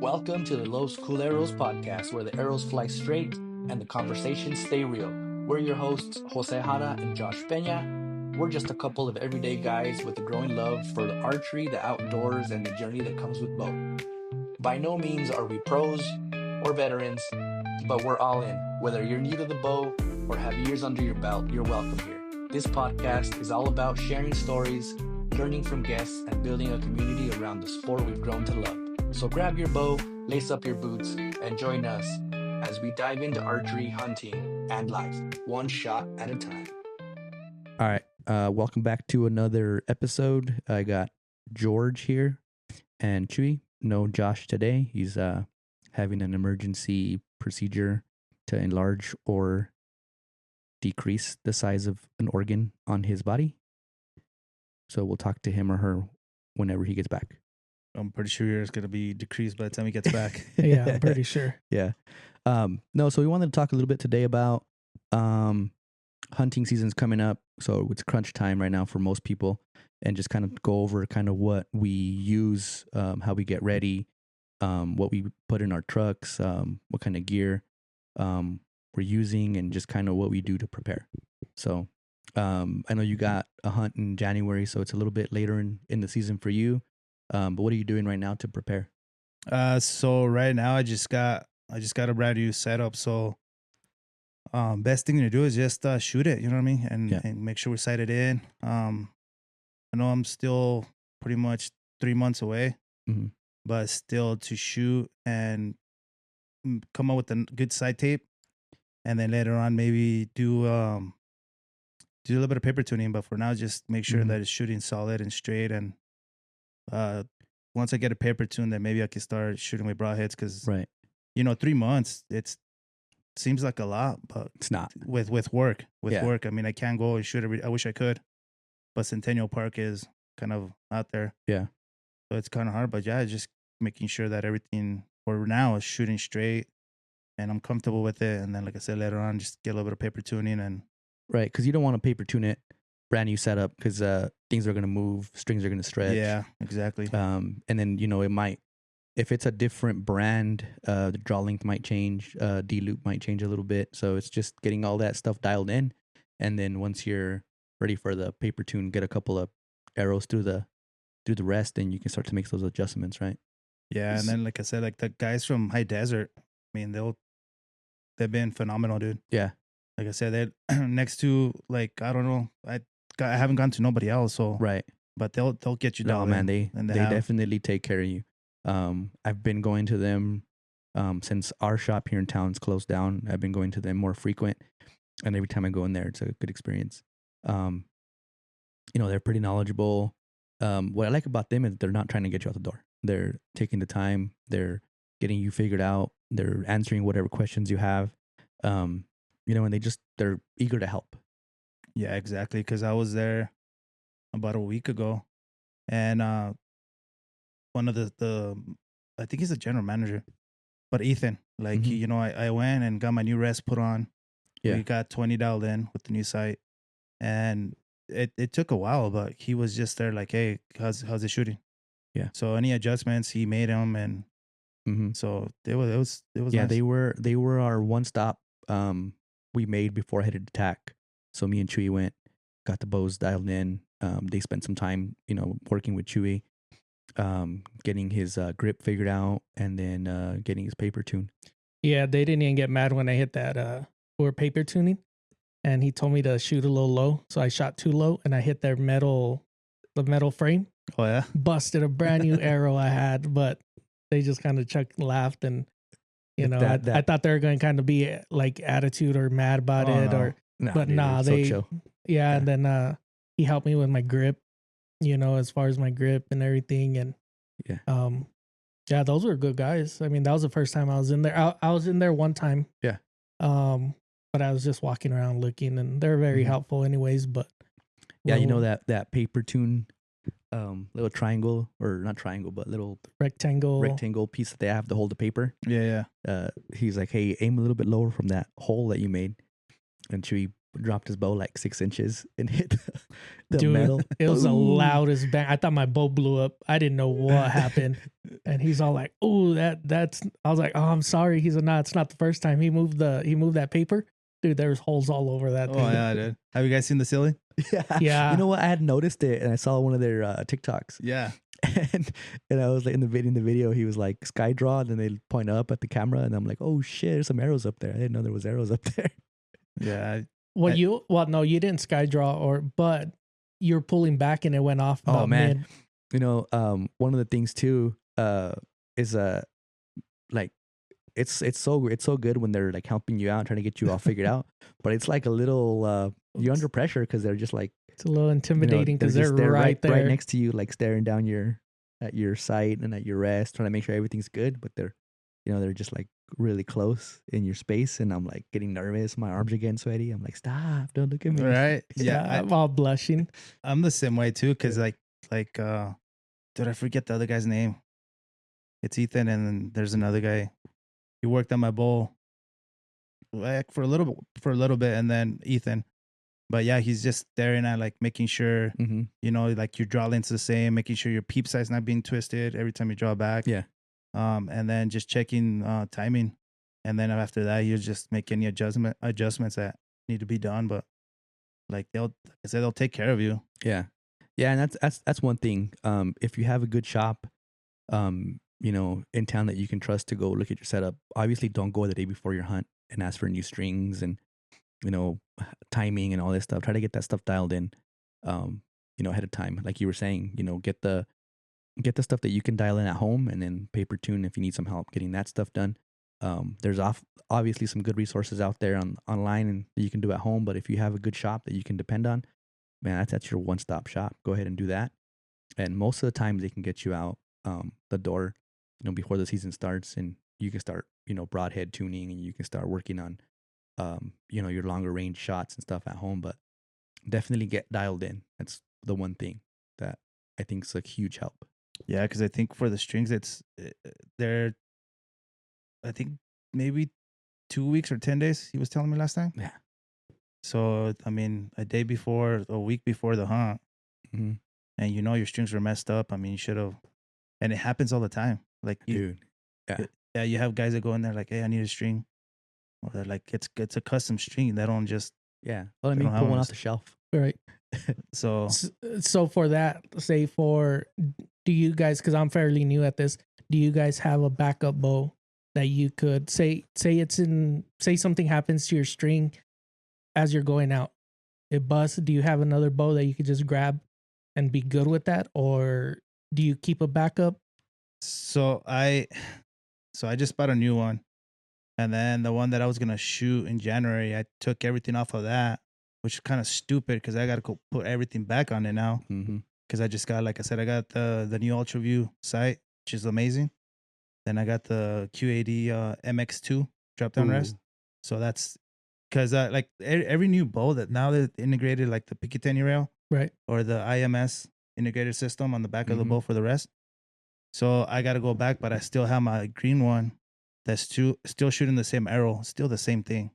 Welcome to the Los Culeros podcast, where the arrows fly straight and the conversations stay real. We're your hosts, Jose Jara and Josh Peña. We're just a couple of everyday guys with a growing love for the archery, the outdoors, and the journey that comes with both. By no means are we pros or veterans, but we're all in. Whether you're new to the bow or have years under your belt, you're welcome here. This podcast is all about sharing stories, learning from guests, and building a community around the sport we've grown to love. So grab your bow, lace up your boots, and join us as we dive into archery, hunting, and life, one shot at a time. All right. Welcome back to another episode. I got George here and Chewy. No Josh today. He's having an emergency procedure to enlarge or decrease the size of an organ on his body. So we'll talk to him or her whenever he gets back. I'm pretty sure it's going to be decreased by the time he gets back. Yeah, I'm pretty sure. Yeah. No, so we wanted to talk a little bit today about hunting season's coming up. So it's crunch time right now for most people, and just kind of go over kind of what we use, how we get ready, what we put in our trucks, what kind of gear we're using, and just kind of what we do to prepare. So I know you got a hunt in January, so it's a little bit later in the season for you. But what are you doing right now to prepare? So right now I just got a brand new setup. So best thing to do is just shoot it, you know what I mean? And make sure we sight it in. I know I'm still pretty much 3 months away, but still to shoot and come up with a good sight tape, and then later on maybe do a little bit of paper tuning. But for now, just make sure that it's shooting solid and straight. And once I get a paper tune, then maybe I can start shooting with broadheads, because, Right. 3 months, seems like a lot, but It's not. with work. Yeah. I mean, I can't go and shoot I wish I could, but Centennial Park is kind of out there. Yeah. So it's kind of hard, but yeah, just making sure that everything for now is shooting straight and I'm comfortable with it. And then, like I said, later on, just get a little bit of paper tuning and. Right. Because you don't want to paper tune it, brand new setup, because things are going to move, strings are going to stretch. Yeah, exactly. And then, it might, if it's a different brand, the draw length might change, D-loop might change a little bit. So it's just getting all that stuff dialed in. And then once you're ready for the paper tune, get a couple of arrows through the rest, and you can start to make those adjustments, right? Yeah, and then, like I said, like the guys from High Desert, I mean, they've been phenomenal, dude. Yeah. Like I said, they're next to, like, I don't know, I haven't gone to nobody else, so Right. But they'll get you No, down. man, they definitely take care of you. I've been going to them since our shop here in town's closed down. I've been going to them more frequent, and every time I go in there, it's a good experience. They're pretty knowledgeable. What I like about them is they're not trying to get you out the door. They're taking the time. They're getting you figured out. They're answering whatever questions you have. And they're eager to help. Yeah, exactly. Because I was there about a week ago, and one of the I think he's the general manager, but Ethan, like, I went and got my new rest put on. Yeah. We got 20 dialed in with the new sight, and it took a while, but he was just there like, hey, how's it shooting? Yeah. So any adjustments, he made them, and so it was Yeah, nice. they were our one stop we made before I headed to TAC. So me and Chewy went, got the bows dialed in. They spent some time, working with Chewy, getting his grip figured out, and then getting his paper tune. Yeah, they didn't even get mad when I hit that for paper tuning, and he told me to shoot a little low, so I shot too low, and I hit the metal frame. Oh yeah, busted a brand new arrow I had, but they just kind of laughed, and I thought they were going to kind of be like attitude or mad about it, no. or No, but dude, nah, it's so they chill. yeah, and then he helped me with my grip, as far as my grip and everything, and yeah, those were good guys. I mean, that was the first time I was in there. I was in there one time. Yeah. But I was just walking around looking, and they're very helpful anyways, but yeah, that paper tune little triangle, or not triangle, but little rectangle piece that they have to hold the paper. Yeah. He's like, hey, aim a little bit lower from that hole that you made. And Chewy dropped his bow like 6 inches and hit the Dude, metal. it was the Ooh. loudest bang. I thought my bow blew up. I didn't know what happened. And he's all like, "Oh, that's." I was like, "Oh, I'm sorry." He's like, "No, it's not the first time." He moved that paper. Dude, there's holes all over that thing. Oh yeah, dude. Have you guys seen the ceiling? Yeah. You know what? I had noticed it, and I saw one of their TikToks. Yeah. And I was like in the video, he was like sky draw, and then they point up at the camera, and I'm like, oh shit, there's some arrows up there. I didn't know there was arrows up there. Yeah. No, you didn't sky draw, but you're pulling back and it went off. Oh man, you know, one of the things too, is like it's so good when they're like helping you out, trying to get you all figured out. But it's like a little you're under pressure because they're just like, it's a little intimidating because they're right there, right next to you, like staring down at your sight and at your rest, trying to make sure everything's good. But they're just like really close in your space, and I'm like getting nervous. My arms are getting sweaty. I'm like, stop! Don't look at me. Right? Yeah, I'm all blushing. I'm the same way too, because like, dude, I forget the other guy's name. It's Ethan, and then there's another guy. He worked on my bowl, like for a little bit, and then Ethan. But yeah, he's just staring at like making sure, like your draw length's the same, making sure your peep size not being twisted every time you draw back. Yeah. And then just checking timing, and then after that, you just make any adjustments that need to be done. But like they'll take care of you. Yeah, and that's one thing. If you have a good shop, in town that you can trust to go look at your setup, obviously don't go the day before your hunt and ask for new strings and timing and all this stuff. Try to get that stuff dialed in, ahead of time. Like you were saying, get the stuff that you can dial in at home, and then paper tune if you need some help getting that stuff done. There's obviously some good resources out there online and that you can do at home. But if you have a good shop that you can depend on, man, that's your one-stop shop. Go ahead and do that. And most of the time they can get you out the door, before the season starts, and you can start, broadhead tuning, and you can start working on, your longer range shots and stuff at home. But definitely get dialed in. That's the one thing that I think is a huge help. Yeah, because I think for the strings, they're, I think maybe 2 weeks or 10 days. He was telling me last time. Yeah. So I mean, a week before the hunt, and your strings were messed up. I mean, you should have. And it happens all the time. Like, dude, yeah, you have guys that go in there like, hey, I need a string, or they're like, it's a custom string. They don't just Well, I mean, pull one off the shelf, right? So for that, do you guys? Because I'm fairly new at this. Do you guys have a backup bow that you could say something happens to your string as you're going out, it busts? Do you have another bow that you could just grab and be good with that, or do you keep a backup? So I just bought a new one, and then the one that I was gonna shoot in January, I took everything off of that, which is kind of stupid because I gotta go put everything back on it now. Because I just got, like I said, I got the new UltraView sight, which is amazing. Then I got the Q80 MX2 drop down rest. So that's because like every new bow that now they're integrated, like the Picatinny rail, right, or the IMS integrated system on the back of the bow for the rest. So I got to go back, but I still have my green one that's still shooting the same arrow, still the same thing.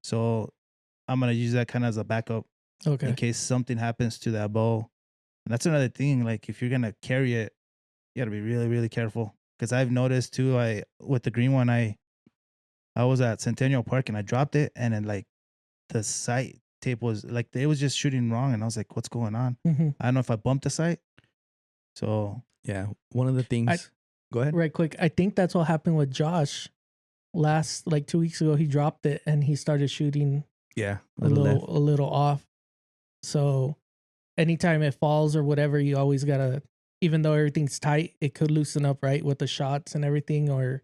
So I'm going to use that kind of as a backup in case something happens to that bow. And that's another thing. Like, if you're going to carry it, you got to be really, really careful. Because I've noticed too, with the green one, I was at Centennial Park and I dropped it, and then like the sight tape was like, it was just shooting wrong. And I was like, what's going on? I don't know if I bumped the sight. So yeah, one of the things. Go ahead. Right quick. I think that's what happened with Josh. Like 2 weeks ago, he dropped it and he started shooting. Yeah, a little off. So anytime it falls or whatever, you always gotta, even though everything's tight, it could loosen up, right, with the shots and everything. Or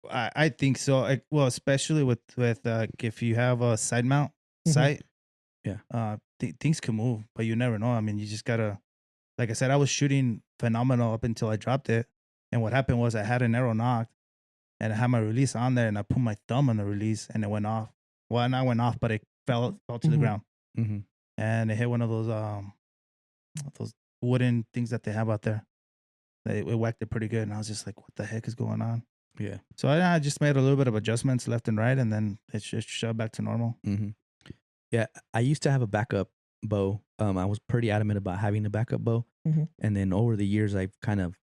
I think so. Well, especially with if you have a side mount sight, things can move, but you never know. I mean, you just gotta. Like I said, I was shooting phenomenal up until I dropped it. And what happened was I had an arrow knocked, and I had my release on there, and I put my thumb on the release, and it went off. Well, not went off, but it fell to the ground. And it hit one of those wooden things that they have out there. It whacked it pretty good, and I was just like, what the heck is going on? Yeah. So I just made a little bit of adjustments left and right, and then it just shoved back to normal. Yeah, I used to have a backup bow. I was pretty adamant about having a backup bow, and then over the years, I've kind of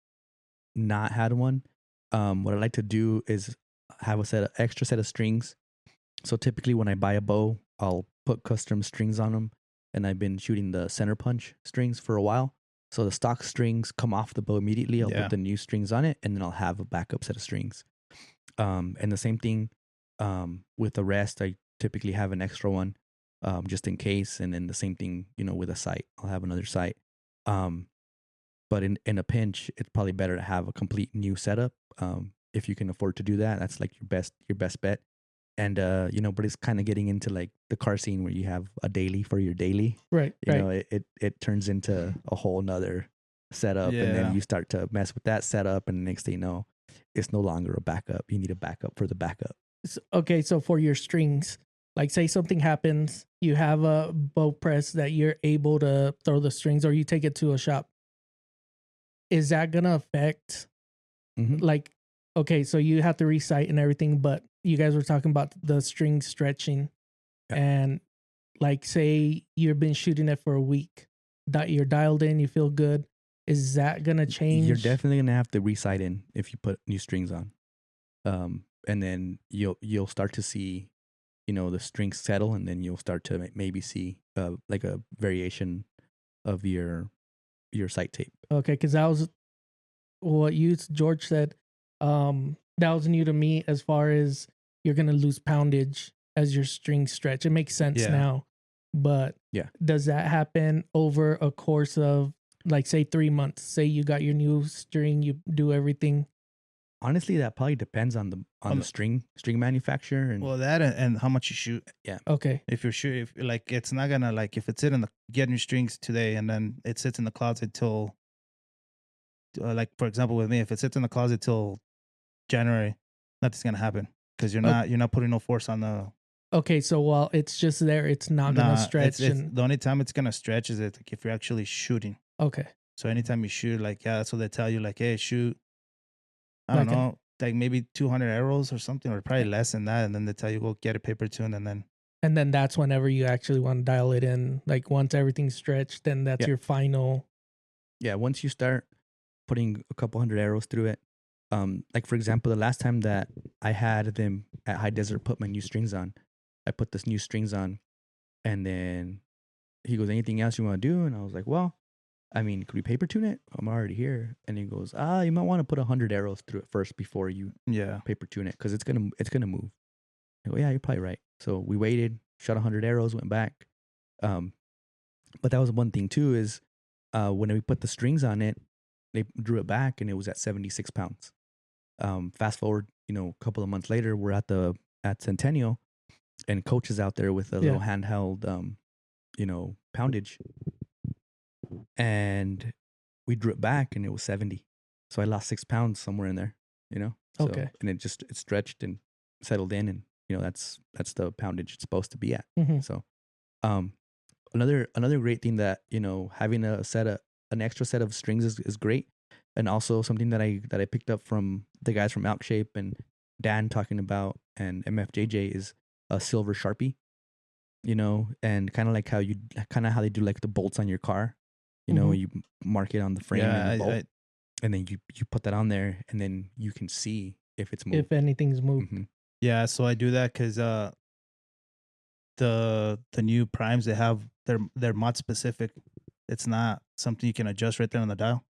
not had one. What I like to do is have a extra set of strings. So typically, when I buy a bow, I'll put custom strings on them, and I've been shooting the center punch strings for a while. So the stock strings come off the bow immediately. I'll put the new strings on it, and then I'll have a backup set of strings. And the same thing with the rest. I typically have an extra one just in case. And then the same thing, with a sight. I'll have another sight. But in a pinch, it's probably better to have a complete new setup. If you can afford to do that, that's like your best bet. And but it's kind of getting into like the car scene where you have a daily for your daily. Right. It turns into a whole nother setup, and then you start to mess with that setup, and the next thing you know, it's no longer a backup. You need a backup for the backup. Okay, so for your strings, like say something happens, you have a bow press that you're able to throw the strings, or you take it to a shop. Is that gonna affect like, okay, so you have to recite and everything, but you guys were talking about the string stretching, and like say you've been shooting it for a week, that you're dialed in, you feel good. Is that gonna change? You're definitely gonna have to recite in if you put new strings on, and then you'll start to see, the strings settle, and then you'll start to maybe see like a variation of your sight tape. Okay, because that was what George said. That was new to me as far as you're gonna lose poundage as your strings stretch. It makes sense now, but does that happen over a course of like say 3 months? Say you got your new string, you do everything. Honestly, that probably depends on the string manufacturer and that and how much you shoot. Yeah. Okay. If you're shooting, like it's not gonna like if it's in the get new strings today and then it sits in the closet till like for example with me, if it sits in the closet till January, nothing's gonna happen because you're not putting no force on the. Okay, so while it's just there, it's not gonna stretch. It's the only time it's gonna stretch is like if you're actually shooting. Okay. So anytime you shoot, like that's what they tell you, like hey, shoot. I don't know, like maybe 200 arrows or something, or probably less than that, and then they tell you go get a paper tune, and then that's whenever you actually want to dial it in. Like once everything's stretched, then that's your final. Yeah, once you start putting a couple hundred arrows through it, like for example, the last time that I had them at High Desert put my new strings on, I put this new strings on, and then he goes, "Anything else you want to do?" And I was like, "Well, I mean, could we paper tune it? I'm already here." And he goes, "You might want to put 100 arrows through it first before you paper tune it, because it's gonna move." I go, "Yeah, you're probably right." So we waited, shot 100 arrows, went back. But that was one thing too, is when we put the strings on it, they drew it back and it was at 76 pounds. Fast forward, a couple of months later, we're at Centennial, and Coach is out there with a little handheld, poundage, and we drew it back and it was 70. So I lost 6 pounds somewhere in there, So, okay. And it stretched and settled in, and that's the poundage it's supposed to be at. So, another great thing that having an extra set of strings is great, and also something that I picked up from the guys from Outshape and Dan talking about, and MFJJ, is a silver Sharpie, and kind of like how they do like the bolts on your car, you mark it on the frame and the bolt, and then you put that on there, and then you can see if it's moved, if anything's moved. Yeah, so I do that because the new primes, they have they're mod specific. It's not something you can adjust right there on the dial.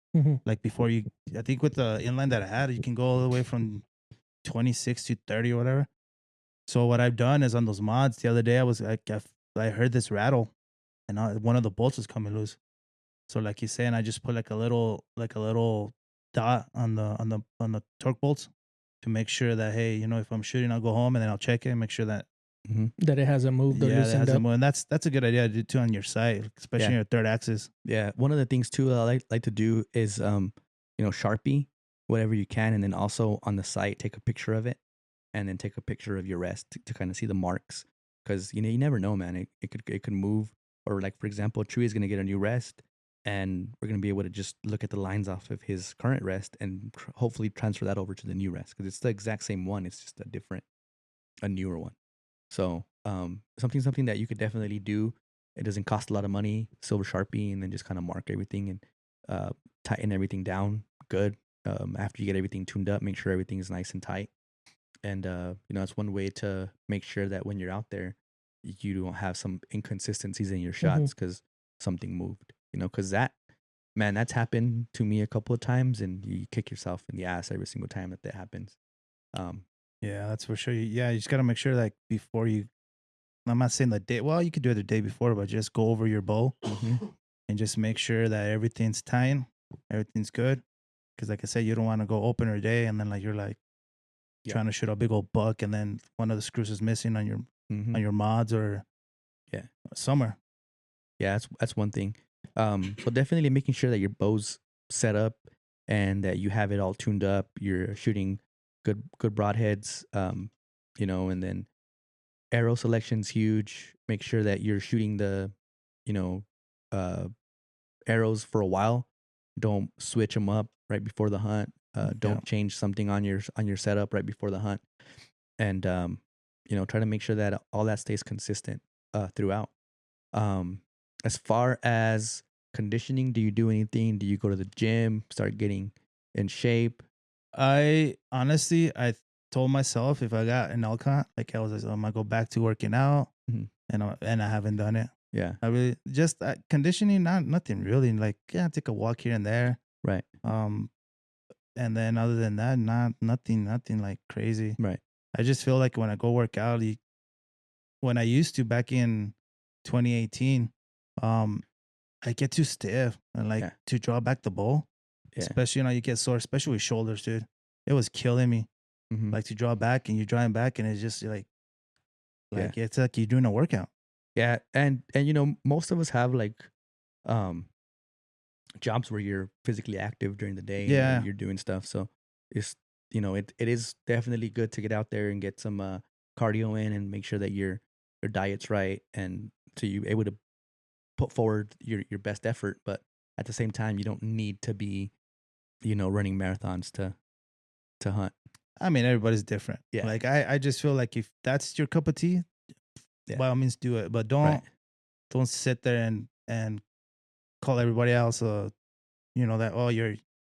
Like before I think with the inline that I had, you can go all the way from 26 to 30 or whatever. So what I've done is on those mods, the other day I was like, I heard this rattle, and one of the bolts was coming loose. So like you're saying, I just put like a little dot on the torque bolts to make sure that, hey, if I'm shooting, I'll go home and then I'll check it and make sure that that it hasn't moved or loosened up. And that's a good idea to do too on your sight, especially your third axis. Yeah, one of the things too that I like to do is Sharpie whatever you can, and then also on the sight take a picture of it, and then take a picture of your rest to kind of see the marks, because you never know, man. It could move, or like for example, Chewy is gonna get a new rest, and we're gonna be able to just look at the lines off of his current rest and hopefully transfer that over to the new rest, because it's the exact same one. It's just a newer one. So something that you could definitely do. It doesn't cost a lot of money. Silver Sharpie, and then just kind of mark everything and tighten everything down good. After you get everything tuned up, make sure everything is nice and tight. And it's one way to make sure that when you're out there, you don't have some inconsistencies in your shots because something moved. Because that's happened to me a couple of times, and you kick yourself in the ass every single time that happens. Yeah, that's for sure. You just got to make sure, like, before you, I'm not saying the day, well, you could do it the day before, but just go over your bow and just make sure that everything's tight, everything's good. Because, like I said, you don't want to go opener day and then, like, you're like trying to shoot a big old buck, and then one of the screws is missing on your mods or somewhere. Yeah, that's one thing. So definitely making sure that your bow's set up and that you have it all tuned up. You're shooting good broadheads, and then arrow selection's huge. Make sure that you're shooting the, arrows for a while. Don't switch them up right before the hunt. Don't change something on your setup right before the hunt, and try to make sure that all that stays consistent throughout. As far as conditioning, do you do anything? Do you go to the gym, start getting in shape? I honestly, I told myself if I got an elk hunt, like I was like, I'm gonna go back to working out, and I haven't done it. Yeah, I really just conditioning, nothing really. Like, take a walk here and there, right? And then other than that, nothing like crazy, right? I just feel like when I go work out, when I used to back in 2018, I get too stiff and like to draw back the bow. Yeah. Especially, you get sore, especially with shoulders, dude. It was killing me. Like to draw back and you're drawing back and it's just like it's like you're doing a workout. Yeah. And most of us have like jobs where you're physically active during the day. Yeah. And you're doing stuff. So it's, it is definitely good to get out there and get some cardio in and make sure that your diet's right. And so you're able to put forward your best effort. But at the same time, you don't need to be, running marathons to hunt. I mean, everybody's different. Yeah. Like I just feel like if that's your cup of tea, by all means do it. But don't sit there and call everybody else that you're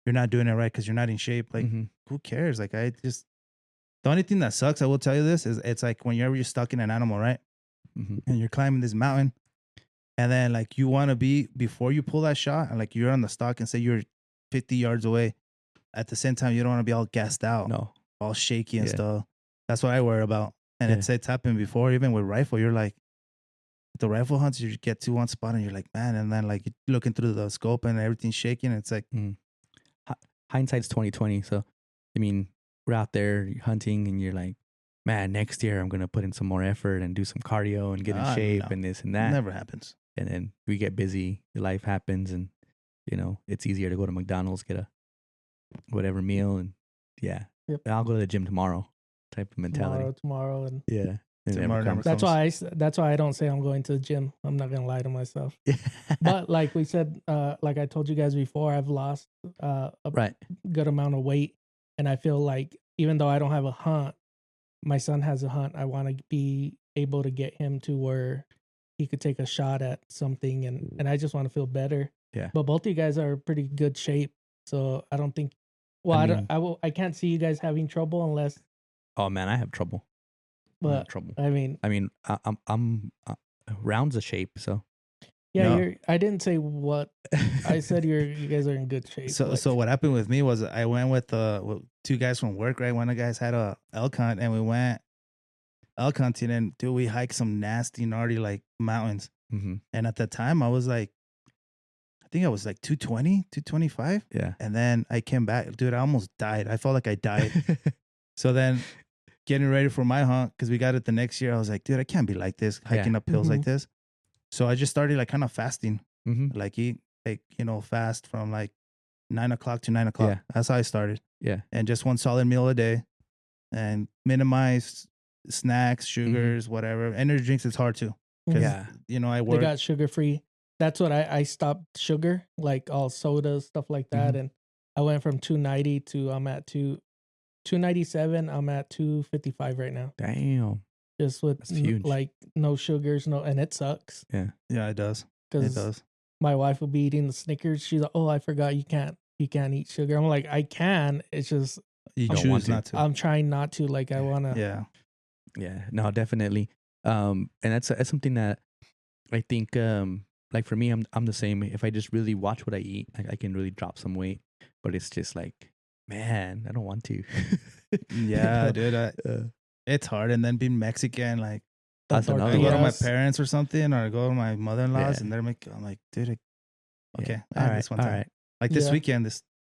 not doing it right because you're not in shape. Like who cares? Like the only thing that sucks, I will tell you this, is it's like whenever you're stuck in an animal, right? And you're climbing this mountain, and then like you want to be, before you pull that shot, and like you're on the stock and say you're 50 yards away. At the same time, you don't want to be all gassed out, all shaky and stuff. That's what I worry about. And it's happened before, even with rifle. You're like, the rifle hunts, you get to one spot and you're like, man, and then like you're looking through the scope and everything's shaking. It's like hindsight's 2020. So I mean, we're out there hunting and you're like, man, next year I'm gonna put in some more effort and do some cardio and get in shape and this and that. Never happens. And then we get busy, life happens, and it's easier to go to McDonald's, get a whatever meal, and I'll go to the gym tomorrow type of mentality. Tomorrow and That's why I don't say I'm going to the gym. I'm not gonna lie to myself. But like we said, like I told you guys before, I've lost a good amount of weight, and I feel like even though I don't have a hunt, my son has a hunt. I want to be able to get him to where he could take a shot at something, and I just want to feel better. Yeah. But both of you guys are in pretty good shape, so I don't think. Well, I can't see you guys having trouble unless. Oh man, I have trouble. But trouble. I mean, I'm rounds of shape, so. Yeah, I didn't say what I said. You guys are in good shape. So what happened with me was I went with two guys from work. Right, one of the guys had a elk hunt, and we went elk hunting, and dude, we hiked some nasty, gnarly like mountains. And at the time, I was like, I think I was like 220, 225. Yeah. And then I came back, dude. I almost died. I felt like I died. So then, getting ready for my hunt, because we got it the next year, I was like, dude, I can't be like this, hiking up hills like this. So I just started like kind of fasting, like eat, like, fast from like 9 o'clock to 9 o'clock. Yeah. That's how I started. Yeah. And just one solid meal a day and minimize snacks, sugars, whatever. Energy drinks, it's hard to. Yeah. I work. They got sugar free. That's what I stopped sugar, like all sodas, stuff like that. And I went from 290 to I'm at 297. I'm at 255 right now. Damn. just with like no sugars, and it sucks. Yeah, it does. It does. My wife will be eating the Snickers. She's like, "Oh, I forgot you can't eat sugar." I'm like, I can. It's just you choose not to. I'm trying not to. Like, I wanna. Yeah. No, definitely. And that's something that I think. Like for me, I'm the same. If I just really watch what I eat, I can really drop some weight. But it's just like, man, I don't want to. Yeah, dude. It's hard. And then being Mexican, like, that's I go to my parents or something, or I go to my mother-in-law's, and they're making. I'm like, dude, okay, all right, this one time. All right. Like this weekend,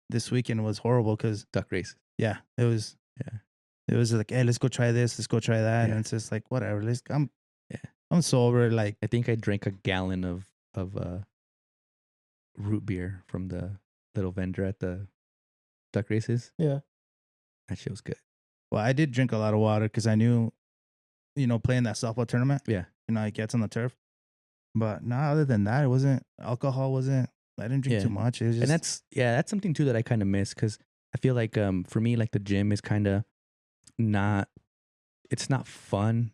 this weekend was horrible because duck race. Yeah, it was. Yeah, it was like, hey, let's go try this, let's go try that, and it's just like whatever. I'm sober. Like I think I drank a gallon of root beer from the little vendor at the duck races. Yeah, that shit was good. Well, I did drink a lot of water because I knew, playing that softball tournament. Yeah, it gets on the turf. But no, other than that, it wasn't alcohol. I didn't drink too much. It was just, and that's something too that I kind of miss because I feel like for me, like the gym is kind of not. It's not fun.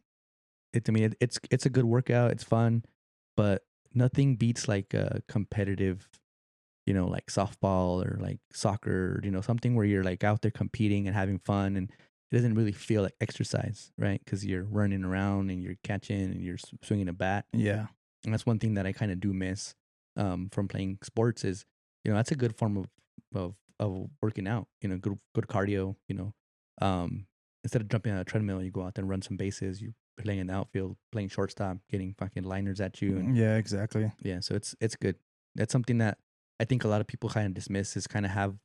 It's a good workout. It's fun, but nothing beats like a competitive, like softball or like soccer, something where you're like out there competing and having fun, and it doesn't really feel like exercise, right? Because you're running around and you're catching and you're swinging a bat. Yeah, and that's one thing that I kind of do miss from playing sports is, that's a good form of working out. Good cardio. Instead of jumping on a treadmill, you go out there and run some bases. You playing in the outfield, playing shortstop, getting fucking liners at you. And, yeah, exactly. Yeah, so it's good. That's something that I think a lot of people kind of dismiss is kind of have,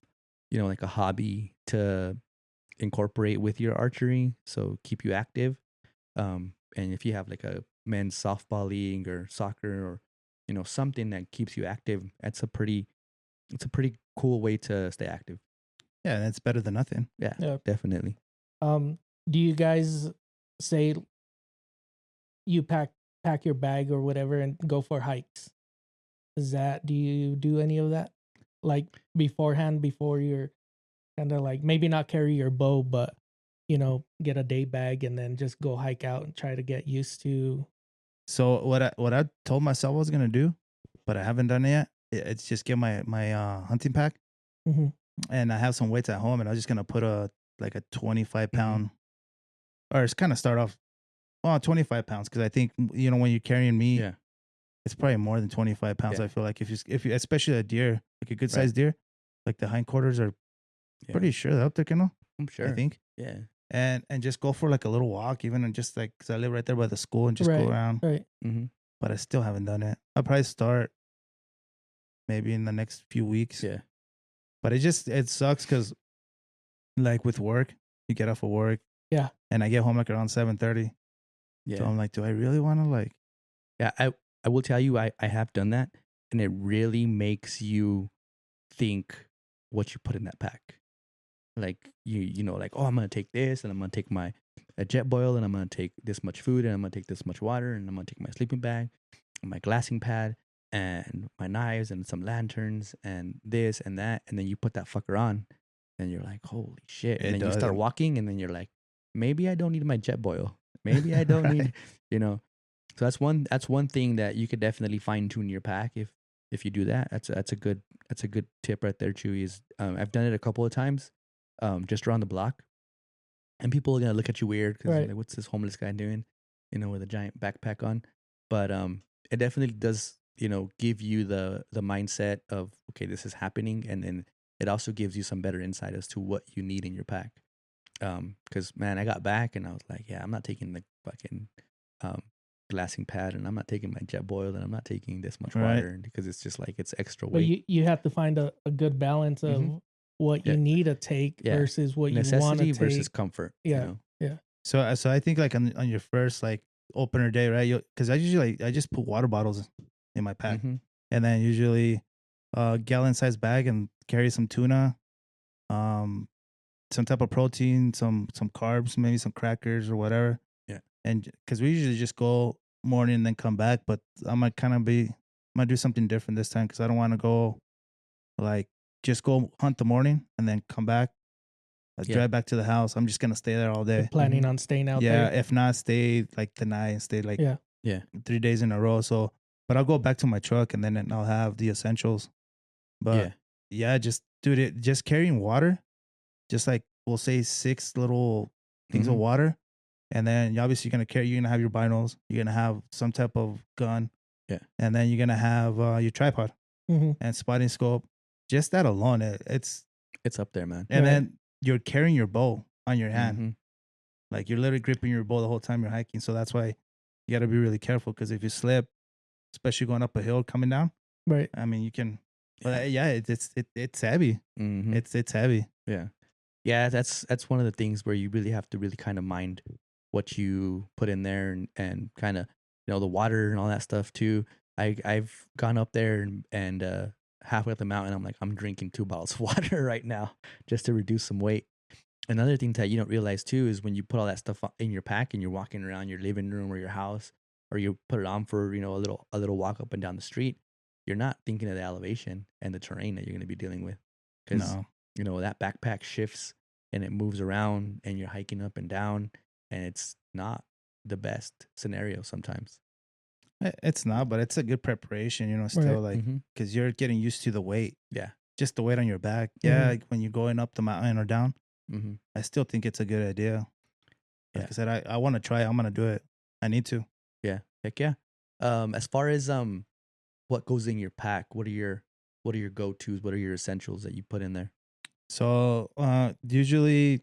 like a hobby to incorporate with your archery. So keep you active. And if you have like a men's softball league or soccer or, something that keeps you active, it's a pretty cool way to stay active. Yeah, that's better than nothing. Yeah, definitely. Do you guys say you pack your bag or whatever and go for hikes? Do you do any of that? Like beforehand, before you're kind of like maybe not carry your bow, but get a day bag and then just go hike out and try to get used to. So what I told myself I was gonna do, but I haven't done it yet. It's just get my hunting pack, and I have some weights at home, and I'm just gonna put a 25-pound, or it's kind of start off, 25 pounds, because I think when you're carrying meat, it's probably more than 25 pounds. I feel like if you especially a deer, like a good sized deer, like the hindquarters are pretty sure they're up there, I'm sure. I think. Yeah. And just go for like a little walk, even, and just like, because I live right there by the school, and just go around. Right. Mm-hmm. But I still haven't done it. I'll probably start maybe in the next few weeks. Yeah. But it sucks because, like with work, you get off of work. Yeah. And I get home like around 7:30. Yeah. So I'm like, do I really want to like? Yeah, I will tell you, I have done that, and it really makes you think what you put in that pack. Like like, oh, I'm gonna take this, and I'm gonna take a Jetboil, and I'm gonna take this much food, and I'm gonna take this much water, and I'm gonna take my sleeping bag, and my glassing pad, and my knives, and some lanterns, and this and that, and then you put that fucker on, and you're like, holy shit! And then you start walking, and then you're like, maybe I don't need my Jetboil. Maybe I don't need, So that's one thing that you could definitely fine tune your pack if you do that. That's a good tip right there, Chewy. Is I've done it a couple of times. Just around the block, and people are gonna look at you weird because like, what's this homeless guy doing, with a giant backpack on? But it definitely does, give you the mindset of, okay, this is happening, and then it also gives you some better insight as to what you need in your pack. Because man, I got back and I was like, yeah, I'm not taking the fucking glassing pad, and I'm not taking my Jetboil, and I'm not taking this much water, because it's just like it's extra weight. But you have to find a good balance of what you need to take versus what necessity you want to take versus comfort. Yeah. So I think like on your first like opener day, right? Because I usually I just put water bottles in my pack, and then usually gallon size bag, and carry some tuna, some type of protein, some carbs, maybe some crackers or whatever. Yeah. And because we usually just go morning and then come back, but I might do something different this time, because I don't want to go like just go hunt the morning and then come back I drive back to the house. I'm just gonna stay there all day. You're planning on staying out Yeah, there? if not, stay like the night and stay like Yeah. 3 days in a row. So, but I'll go back to my truck and then I'll have the essentials. But yeah, just dude, just carrying water, just like we'll say 6 little things of water, and then obviously you're gonna have your binos, you're gonna have some type of gun, and then you're gonna have your tripod and spotting scope. Just that alone, it's up there, man. And then you're carrying your bow on your hand. Like you're literally gripping your bow the whole time you're hiking. So that's why you got to be really careful, because if you slip, especially going up a hill coming down, right? I mean, you can. But it's heavy. It's heavy. Yeah. That's one of the things where you really have to really kind of mind what you put in there and kind of the water and all that stuff too. I've gone up there and halfway up the mountain, I'm like, I'm drinking 2 bottles of water right now just to reduce some weight. Another thing that you don't realize too is when you put all that stuff in your pack and you're walking around your living room or your house, or you put it on for a little walk up and down the street, you're not thinking of the elevation and the terrain that you're going to be dealing with, because that backpack shifts and it moves around and you're hiking up and down, and it's not the best scenario sometimes. It's not, but it's a good preparation, still, like, because you're getting used to the weight. Yeah. Just the weight on your back. Yeah. Like when you're going up the mountain or down, I still think it's a good idea. Like I said, I want to try. I'm going to do it. I need to. Yeah. Heck yeah. As far as what goes in your pack, what are your go-tos? What are your essentials that you put in there? So usually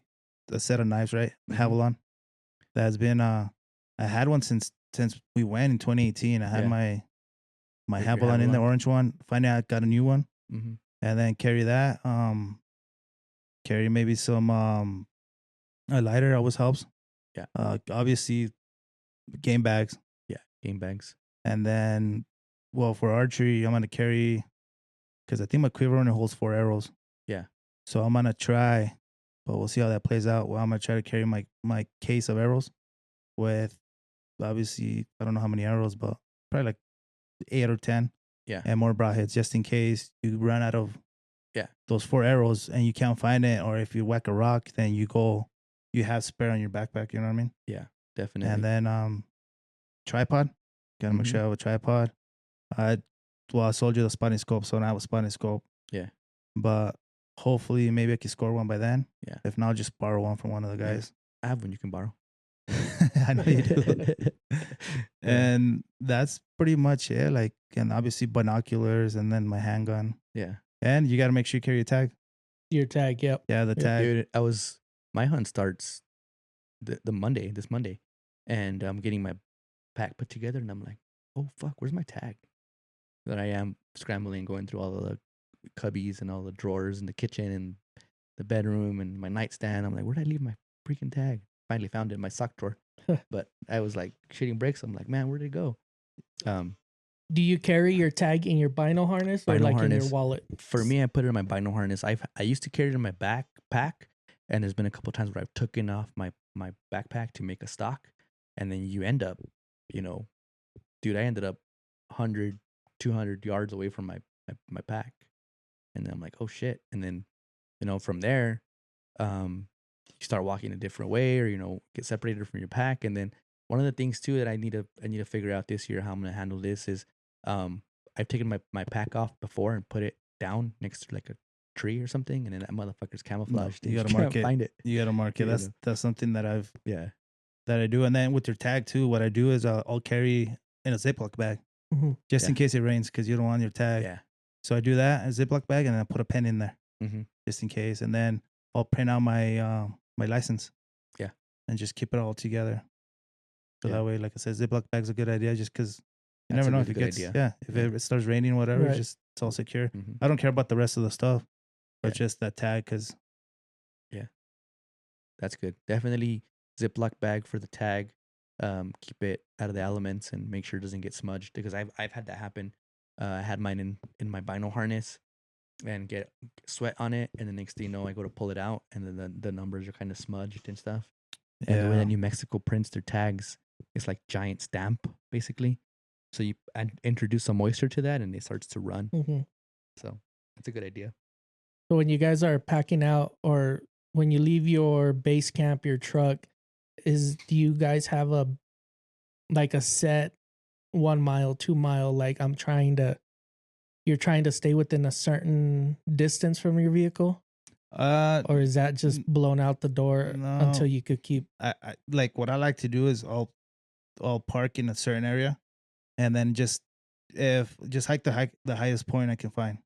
a set of knives, right? Havalon. That has been I had one since we went in 2018. I had my Havalon in the orange one. Finally, I got a new one, and then carry that. Carry maybe some a lighter always helps. Yeah. Obviously, game bags. Yeah, game bags. And then, well, for archery, I'm gonna carry, because I think my quiver only holds 4 arrows. Yeah. So I'm gonna try, but we'll see how that plays out. Well, I'm gonna try to carry my case of arrows with, obviously, I don't know how many arrows, but probably like 8 or 10. Yeah. And more broadheads, just in case you run out of those 4 arrows and you can't find it, or if you whack a rock, then you have spare on your backpack. You know what I mean? Yeah, definitely. And then tripod. Gotta make sure I have a tripod. I sold you the spotting scope, so now I have a spotting scope. Yeah. But hopefully, maybe I can score one by then. Yeah. If not, just borrow one from one of the guys. I have one you can borrow. I know you do. And that's pretty much it. Like, and obviously binoculars, and then my handgun. Yeah. And you got to make sure you carry your tag. Your tag, yep. Yeah, the tag. Dude, my hunt starts this Monday, and I'm getting my pack put together, and I'm like, oh fuck, where's my tag? Then I am scrambling, going through all the cubbies and all the drawers in the kitchen and the bedroom and my nightstand. I'm like, where did I leave my freaking tag? Finally found it in my sock drawer. But I was like shitting bricks. I'm like, man, where did it go? Do you carry your tag in your bino harness or in your wallet? For me, I put it in my bino harness. I used to carry it in my backpack, and there's been a couple times where I've taken off my backpack to make a stock, and then you end up, dude, I ended up 100, 200 yards away from my pack, and then I'm like, oh shit, and then from there, you start walking a different way, or get separated from your pack, and then one of the things too that I need to figure out this year how I'm gonna handle this is I've taken my pack off before and put it down next to like a tree or something, and then that motherfucker's camouflaged. You gotta mark it. Find it. You gotta mark it. That's something that I do. And then with your tag too, what I do is I'll carry in a Ziploc bag just in case it rains, because you don't want your tag. Yeah. So I do that in a Ziploc bag, and then I put a pen in there just in case, and then I'll print out my my license. Yeah. And just keep it all together. So that way, like I said, Ziploc bag's a good idea, just because you never know if it gets, if it starts raining, whatever, it's all secure. I don't care about the rest of the stuff, but just that tag, because. Yeah. That's good. Definitely Ziploc bag for the tag. Keep it out of the elements and make sure it doesn't get smudged, because I've had that happen. I had mine in my bino harness and get sweat on it, and the next thing you know, I go to pull it out, and then the numbers are kind of smudged and stuff. And the way that New Mexico prints their tags, it's like giant stamp, basically. So you introduce some moisture to that, and it starts to run. So that's a good idea. So when you guys are packing out or when you leave your base camp, your truck, do you guys have a set 1 mile, 2 mile, like you're trying to stay within a certain distance from your vehicle? Or is that just blown out the door until you could keep? I like what I like to do is I'll park in a certain area, and then just hike the highest point I can find,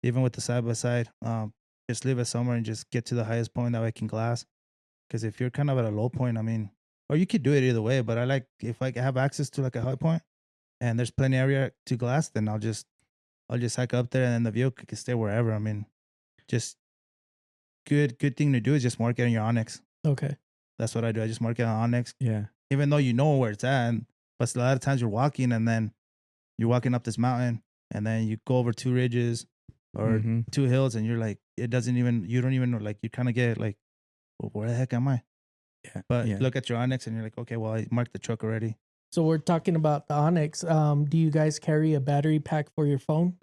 even with the side by side. Just leave it somewhere and just get to the highest point that way I can glass. Because if you're kind of at a low point, I mean, or you could do it either way. But I like if I have access to like a high point, and there's plenty of area to glass, then I'll just hike up there, and then the vehicle can stay wherever. I mean, just good thing to do is just mark it on your Onyx. Okay. That's what I do. I just mark it on Onyx. Yeah. Even though you know where it's at, but a lot of times you're walking, and then you're walking up this mountain, and then you go over 2 ridges or 2 hills, and you're like, you don't even know, like, you kind of get like, well, where the heck am I? Yeah. But look at your Onyx, and you're like, okay, well, I marked the truck already. So we're talking about the Onyx. Do you guys carry a battery pack for your phone?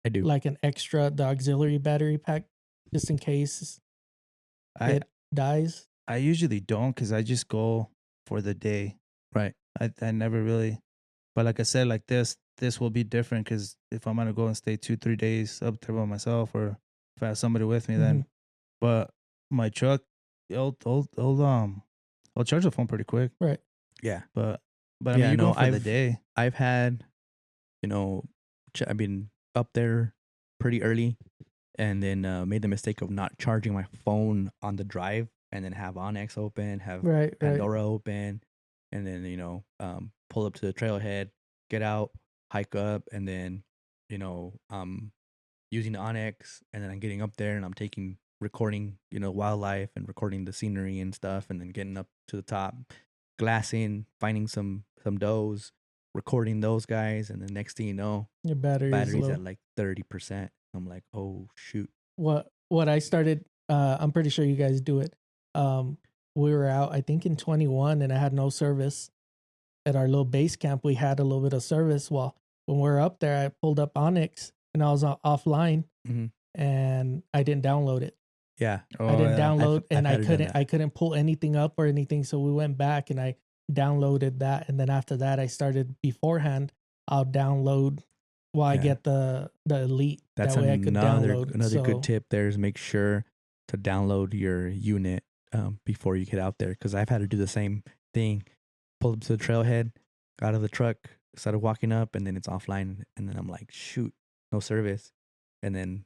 I do. Like the auxiliary battery pack, just in case it dies? I usually don't, because I just go for the day. Right. I never really, but like I said, like this will be different, because if I'm gonna go and stay 2-3 days up there by myself, or if I have somebody with me, then, but my truck, I'll charge the phone pretty quick. Right. Yeah. But I mean, you're going for the day. I've had, I've been up there pretty early, and then made the mistake of not charging my phone on the drive, and then have Onyx open, have Pandora open, and then pull up to the trailhead, get out, hike up, and then using the Onyx, and then I'm getting up there and I'm recording wildlife and recording the scenery and stuff, and then getting up to the top, glassing, finding some does, recording those guys, and the next thing you know, your battery's at like 30%. I'm like, oh shoot. What I started, I'm pretty sure you guys do it. We were out, I think in 21, and I had no service at our little base camp. We had a little bit of service. Well, when we were up there, I pulled up Onyx and I was offline, and I didn't download it. Yeah. I didn't download, and I couldn't pull anything up or anything. So we went back and I downloaded that, and then after that, I started beforehand. I'll download while I get the Elite. That's that way I could download. Another good tip there is make sure to download your unit before you get out there, because I've had to do the same thing. Pulled up to the trailhead, got out of the truck, started walking up, and then it's offline, and then I'm like, shoot, no service, and then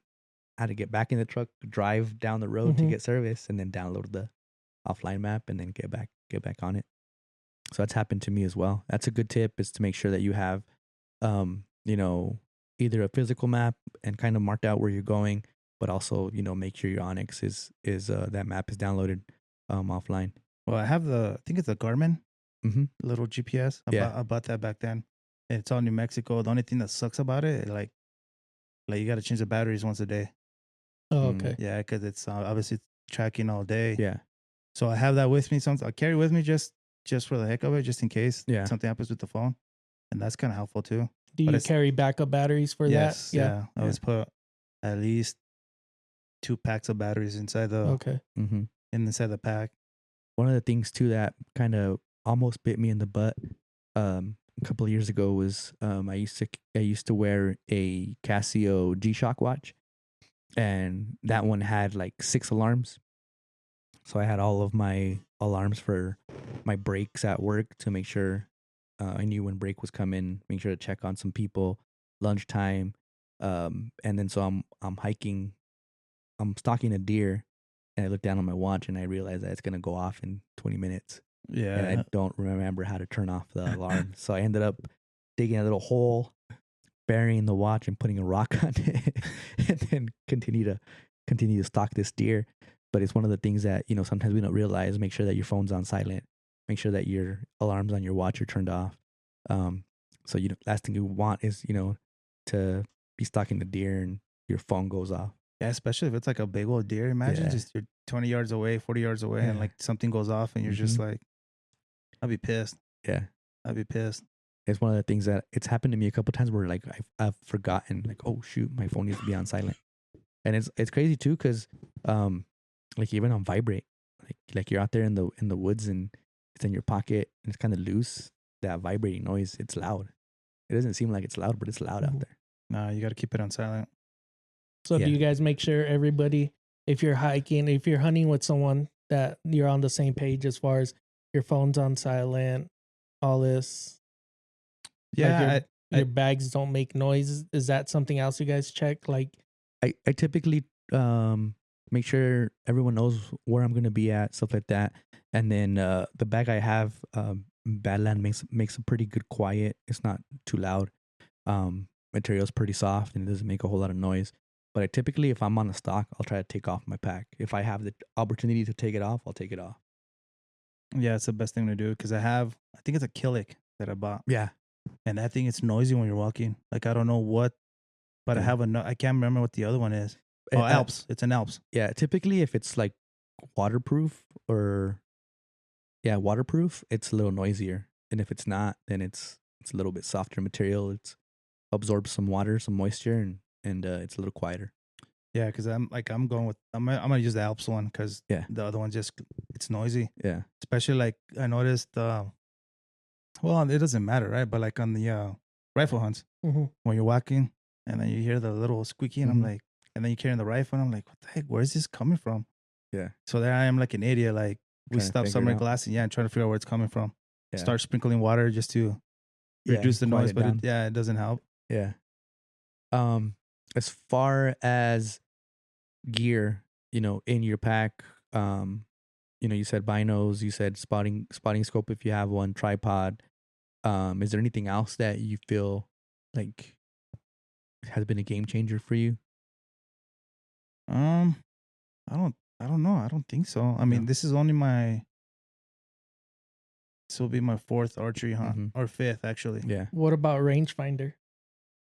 I had to get back in the truck, drive down the road to get service, and then download the offline map, and then get back on it. So that's happened to me as well. That's a good tip, is to make sure that you have, either a physical map and kind of marked out where you're going, but also, make sure your Onyx is that map is downloaded offline. Well, I have I think it's a Garmin little GPS. I bought that back then. It's all New Mexico. The only thing that sucks about it, like you got to change the batteries once a day. Oh, okay. Yeah, because it's obviously tracking all day. Yeah. So I have that with me. Sometimes I carry with me just for the heck of it, just in case something happens with the phone, and that's kind of helpful too. Do you carry backup batteries for that? Yeah. I always put at least 2 packs of batteries inside inside the pack. One of the things too that kind of almost bit me in the butt a couple of years ago was I used to wear a Casio G-Shock watch, and that one had like 6 alarms. So I had all of my alarms for my breaks at work to make sure I knew when break was coming, make sure to check on some people, lunchtime, and then so I'm hiking, I'm stalking a deer, and I look down on my watch and I realize that it's gonna go off in 20 minutes. Yeah, and I don't remember how to turn off the alarm, so I ended up digging a little hole, burying the watch, and putting a rock on it, and then continue to stalk this deer. But it's one of the things that sometimes we don't realize. Make sure that your phone's on silent. Make sure that your alarms on your watch are turned off. So last thing you want is to be stalking the deer and your phone goes off. Yeah, especially if it's like a big old deer. Imagine just you're 20 yards away, 40 yards away, and like something goes off, and you're just like, I'd be pissed. Yeah, I'd be pissed. It's one of the things that it's happened to me a couple of times where like I've forgotten, like, oh shoot, my phone needs to be on silent. And it's crazy too, because like even on vibrate, like you're out there in the woods and it's in your pocket and it's kind of loose. That vibrating noise, it's loud. It doesn't seem like it's loud, but it's loud out there. No, you got to keep it on silent. So do you guys make sure everybody, if you're hiking, if you're hunting with someone, that you're on the same page as far as your phone's on silent, all this? Yeah, like your bags don't make noise. Is that something else you guys check? Like, I typically make sure everyone knows where I'm gonna be at, stuff like that. And then the bag I have, Badland makes a pretty good quiet. It's not too loud. Material's pretty soft and it doesn't make a whole lot of noise. But I typically, if I'm on a stock, I'll try to take off my pack. If I have the opportunity to take it off, I'll take it off. Yeah, it's the best thing to do because I think it's a Killick that I bought. Yeah. And that thing, it's noisy when you're walking. Like, I don't know what, but I can't remember what the other one is. Oh, Alps. It's an Alps. Yeah. Typically, if it's like waterproof waterproof, it's a little noisier. And if it's not, then it's a little bit softer material. It's absorbs some water, some moisture, and it's a little quieter. Yeah, because I'm gonna use the Alps one because the other one it's noisy. Yeah, especially like I noticed. Well, it doesn't matter, right? But like on the rifle hunts, when you're walking and then you hear the little squeaky, and I'm like, and then you're carrying the rifle, and I'm like, what the heck? Where's this coming from? Yeah. So there I am, like an idiot. Like we stopped summer glass and trying to figure out where it's coming from. Yeah. Start sprinkling water just to reduce the noise, but it doesn't help. Yeah. As far as gear, in your pack, you said binos, you said spotting scope if you have one, tripod. Is there anything else that you feel like has been a game changer for you? I don't know. I don't think so. I mean, this will be my fourth archery hunt or fifth actually. Yeah. What about rangefinder?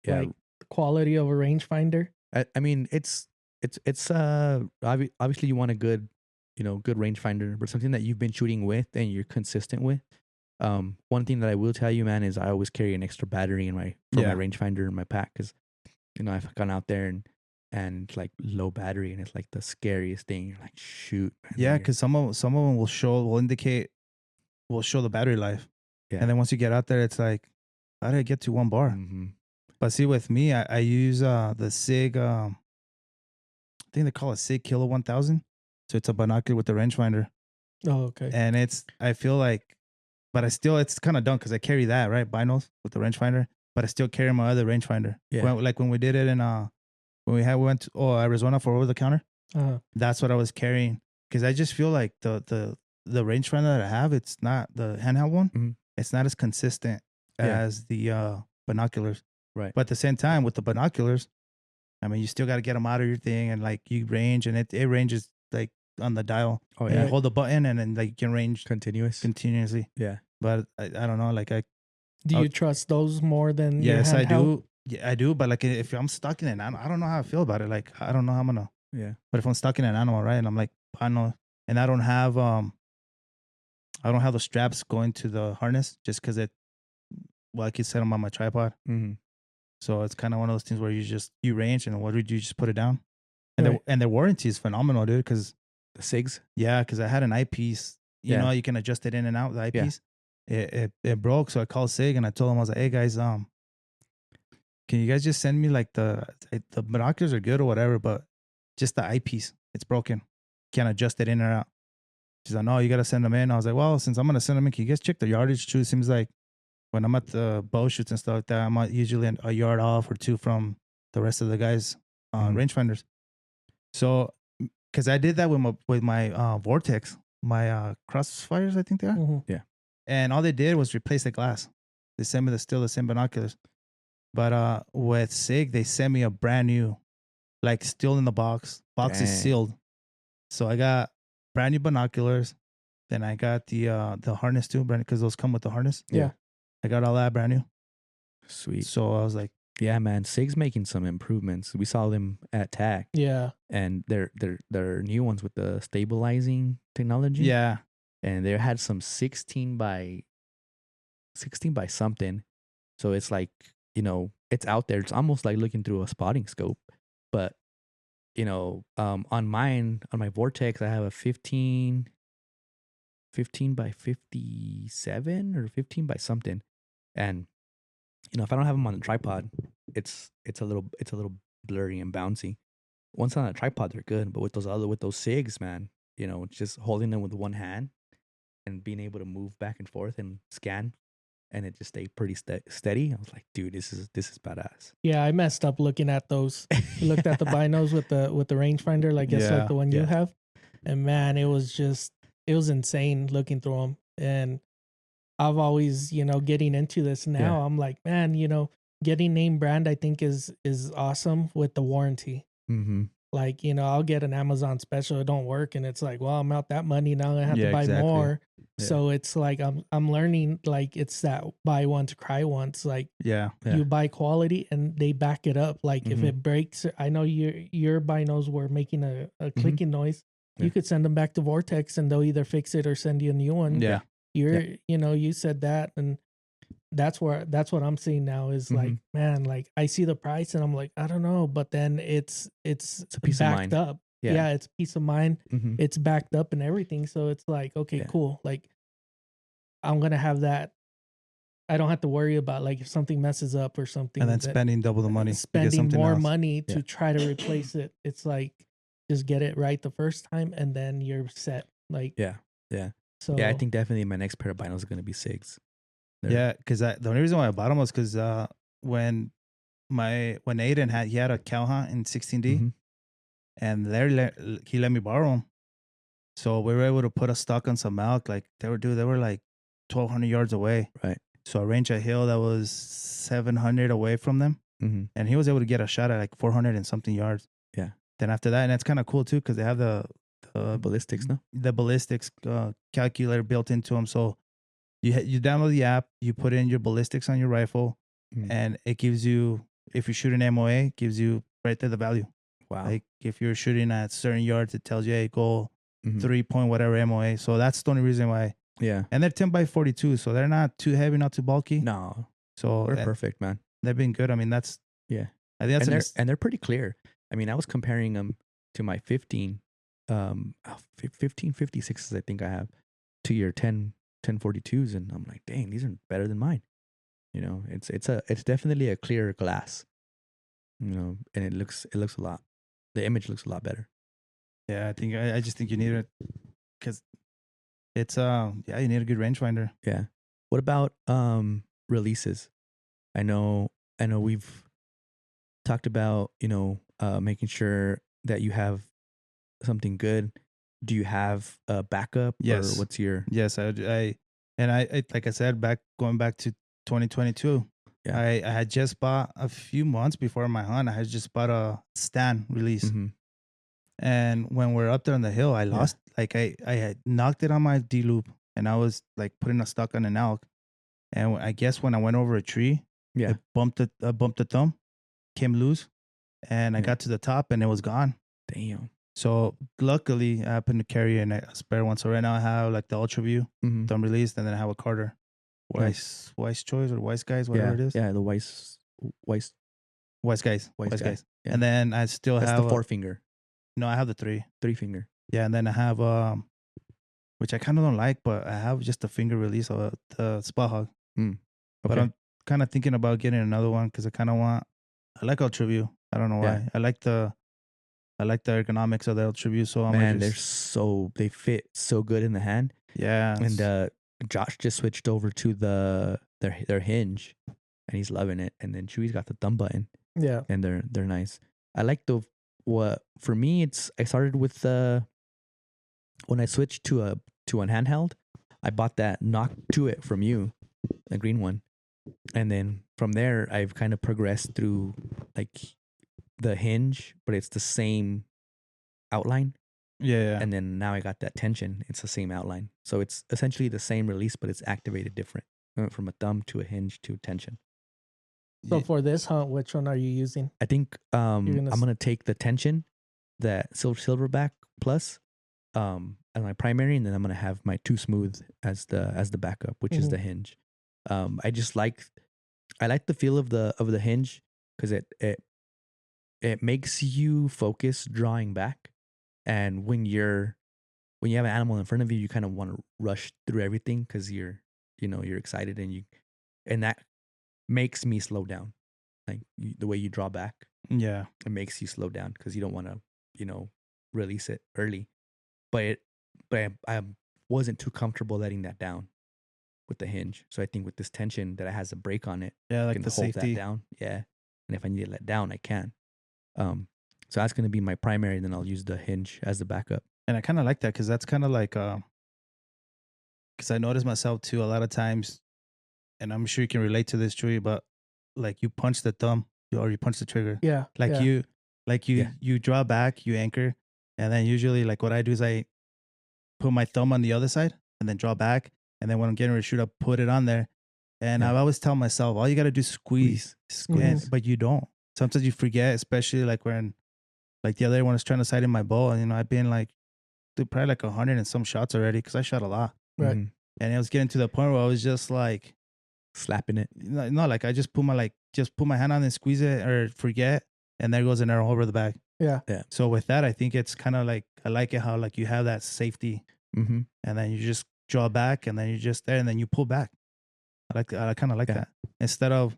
Yeah. Like the quality of a rangefinder? I mean, it's obviously you want a good rangefinder, but something that you've been shooting with and you're consistent with. One thing that I will tell you, man, is I always carry an extra battery for my rangefinder in my pack because, I've gone out there and like low battery and it's like the scariest thing. You're like, shoot, man. Yeah, because some of them will show the battery life. Yeah. And then once you get out there, it's like, how did I get to 1 bar? Mm-hmm. But see, with me, I use the SIG. I think they call it SIG Kilo 1000. So it's a binocular with the rangefinder. Oh, okay. And I feel like, but it's kind of dumb because I carry that, right? Binos with the rangefinder, but I still carry my other rangefinder. Yeah. When we did it in, when we went to Arizona for over the counter, that's what I was carrying. Because I just feel like the rangefinder that I have, it's not the handheld one. Mm-hmm. It's not as consistent as the binoculars. Right. But at the same time, with the binoculars, I mean, you still got to get them out of your thing and like you range and it ranges like on the dial. Oh, yeah. You hold the button and then like you can range continuously. Yeah. But I don't know. Like do you trust those more than your handheld? I do. Yeah, I do. But like if I'm stuck in an animal, I don't know how I feel about it. Like I don't know how I'm gonna. Yeah. But if I'm stuck in an animal, right, and I'm like, I know, and I don't have the straps going to the harness just because I can set them on my tripod. Mm-hmm. So it's kind of one of those things where you range and what would you just put it down? And their warranty is phenomenal, dude. Because the SIGs, yeah, because I had an eyepiece. You know, you can adjust it in and out. The eyepiece, it broke, so I called SIG and I told them, I was like, hey guys, can you guys just send me like the binoculars are good or whatever, but just the eyepiece, it's broken. Can't adjust it in or out. She's like, no, you gotta send them in. I was like, well, since I'm gonna send them in, can you guys check the yardage too? It seems like when I'm at the bow shoots and stuff like that, I'm usually a yard off or two from the rest of the guys on rangefinders. So, because I did that with my Vortex, my Crossfires, I think they are. Mm-hmm. Yeah. And all they did was replace the glass. They sent me still the same binoculars. But with SIG, they sent me a brand new, like still in the box. Box is sealed. So I got brand new binoculars. Then I got the harness too, because those come with the harness. Yeah. I got all that brand new. Sweet. So I was like, yeah, man, SIG's making some improvements. We saw them at TAC. Yeah. And they're new ones with the stabilizing technology. Yeah. And they had some 16 by something. So it's like, it's out there. It's almost like looking through a spotting scope, but on my Vortex, I have a 15 by 57 or 15 by something. And, if I don't have them on the tripod, it's a little blurry and bouncy. Once on a tripod, they're good. But with those SIGs, man, just holding them with one hand and being able to move back and forth and scan, and it just stayed pretty steady. I was like, dude, this is badass. Yeah, I messed up looking at those. You looked at the binos with the rangefinder, like like the one you have, and man, it was insane looking through them. And I've always, getting into this now, I'm like, man, getting name brand, I think is awesome with the warranty. Mm-hmm. Like, I'll get an Amazon special, it don't work, and it's like, well, I'm out that money now, I have to buy more. Yeah. So it's like I'm learning, like, it's that buy once, cry once. Like, you buy quality and they back it up. Like, if it breaks, I know your binos were making a clicking noise. You could send them back to Vortex and they'll either fix it or send you a new one. Yeah. You said that, and that's what I'm seeing now is like, man, like I see the price and I'm like, I don't know, but then it's a piece of mind. Up. Yeah, it's peace of mind. Mm-hmm. It's backed up and everything. So it's like, okay, cool. Like I'm gonna have that. I don't have to worry about like if something messes up or something. And then spending double the money. Spending more money to try to replace it. It's like just get it right the first time and then you're set. Like yeah. So I think definitely my next pair of binos are gonna be SIGs. Yeah, because the only reason why I bought them was because when Aiden had a cow hunt in 16D, and he let me borrow them, so we were able to put a stock on some elk. Like they were like 1,200 yards away. Right. So I ranged a hill that was 700 away from them, and he was able to get a shot at like 400 and something yards. Yeah. Then after that, and that's kind of cool too because they have the ballistics, no? The ballistics calculator built into them, so. You download the app, you put in your ballistics on your rifle, and it gives you, if you shoot an MOA, it gives you right there the value. Wow. Like if you're shooting at certain yards, it tells you, hey, go 3 point whatever MOA. So that's the only reason why. Yeah. And they're 10 by 42, so they're not too heavy, not too bulky. No. So they're perfect, man. They've been good. I mean, that's. Yeah. I think that's and they're pretty clear. I mean, I was comparing them to my 15 56s, I think I have, to your 1042s, and I'm like, dang, these are better than mine. It's definitely a clearer glass. And it looks a lot. The image looks a lot better. Yeah, I just think you need it because it's you need a good rangefinder. Yeah. What about releases? I know we've talked about making sure that you have something good. Do you have a backup? Yes. Or what's your? Yes, I like I said, going back to 2022. Yeah. I had just bought a few months before my hunt. I had just bought a Stan release, and when we're up there on the hill, I lost. Like I had knocked it on my D loop, and I was like putting a stock on an elk, and I guess when I went over a tree, it bumped the thumb, came loose, and I got to the top, and it was gone. Damn. So luckily, I happened to carry a spare one. So right now I have like the Ultra View thumb released, and then I have a Carter, Weiss Choice or Weiss Guys, whatever it is. Yeah, the Weiss Guys. Yeah. And then I still have the 4-finger. No, I have the 3-finger. Yeah, and then I have which I kind of don't like, but I have just a finger release of the Spot Hog. Okay. But I'm kind of thinking about getting another one because I like Ultra View. I don't know why. I like the ergonomics of the Ultra View. So they fit so good in the hand. Yeah. And Josh just switched over to their hinge, and he's loving it. And then Chewy's got the thumb button. Yeah. And they're nice. I like for me, I started with when I switched to an handheld, I bought that Knock to It from you, the green one. And then from there, I've kind of progressed through like the hinge, but it's the same outline. Yeah. And then now I got that tension. It's the same outline. So it's essentially the same release, but it's activated different. I went from a thumb to a hinge to tension. So for this hunt, which one are you using? I think I'm going to take the tension, that Silverback Plus, as my primary, and then I'm going to have my Too Smooth as the backup, which is the hinge. I like the feel of the hinge because it makes you focus drawing back. And when you have an animal in front of you, you kind of want to rush through everything because you're excited, and that makes me slow down. Like the way you draw back, Yeah. it makes you slow down because you don't want to, release it early. But I wasn't too comfortable letting that down with the hinge. So I think with this tension that it has a brake on it, Yeah, I like can the hold safety. that down. Yeah. And if I need to let down, I can. So that's going to be my primary. Then I'll use the hinge as the backup. And I kind of like that because that's kind of like, because I notice myself too a lot of times, and I'm sure you can relate to this, Chewy, but like you punch the thumb or you punch the trigger. Yeah. Like yeah. you draw back, you anchor, and then usually like what I do is I put my thumb on the other side and then draw back, and then when I'm getting ready to shoot, I put it on there, and I always tell myself all you got to do is squeeze, but you don't. Sometimes you forget, especially like when like the other day when I was trying to sight in my bow, and I've been like probably like 100 and some shots already because I shot a lot, Right. Mm-hmm. and it was getting to the point where I was just like slapping it. No, like I just put my hand on and squeeze it or forget, and there goes an arrow over the back. Yeah. Yeah. So with that, I think it's kind of like I like it how like you have that safety, Mm-hmm. and then you just draw back, and then you just there, and then you pull back. I kind of like that instead of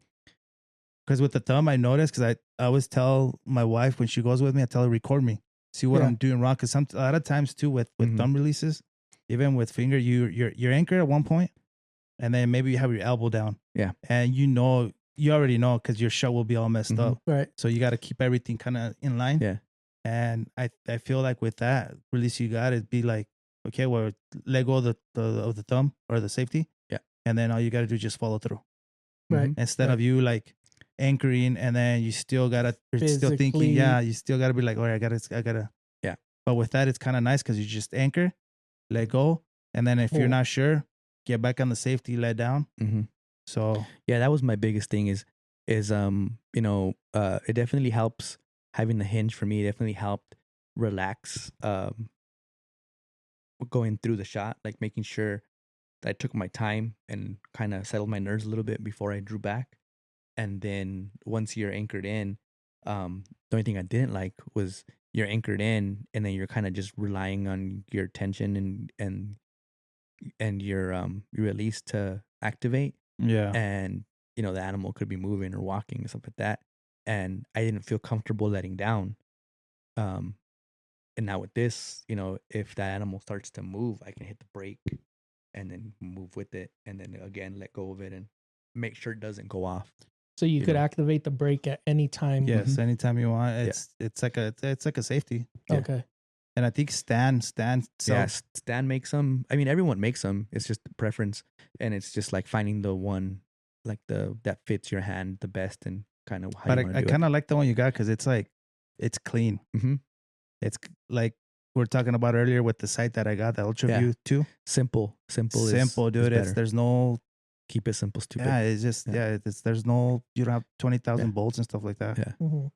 because with the thumb I noticed because I always tell my wife when she goes with me, I tell her record me, see what I'm doing wrong because a lot of times too with thumb releases, even with finger, you're anchored at one point, and then maybe you have your elbow down. Yeah. And you already know because your shot will be all messed up. Right. So you got to keep everything kind of in line. Yeah. And I feel like with that release you got it be like, okay, well, let go of the thumb or the safety. Yeah. And then all you got to do is just follow through. Right. Instead of you like anchoring and then you still you're still thinking, you still got to be like, all right, I gotta. Yeah. But with that, it's kind of nice because you just anchor, let go. And then if you're not sure, get back on the safety, let down. Mm-hmm. So yeah, that was my biggest thing is it definitely helps having the hinge for me. It definitely helped relax going through the shot, like making sure that I took my time and kind of settled my nerves a little bit before I drew back. And then once you're anchored in, the only thing I didn't like was you're anchored in and then you're kind of just relying on your tension and your release to activate. yeah. And the animal could be moving or walking and stuff like that, and I didn't feel comfortable letting down. And now with this, if that animal starts to move, I can hit the brake and then move with it, and then again let go of it and make sure it doesn't go off. So you could activate the brake at any time. Yes, anytime you want. It's like a safety. Yeah. Okay. And I think Stan Stan makes them. I mean, everyone makes them. It's just the preference, and it's just like finding the one like that fits your hand the best and kind of how you want to do it. I kind of like the one you got because it's like it's clean. Mm-hmm. It's like we were talking about earlier with the sight that I got, the UltraView 2. Simple, dude. There's no keep it simple, stupid. Yeah, it's just there's no, you don't have 20,000 bolts and stuff like that. Yeah. Mm-hmm.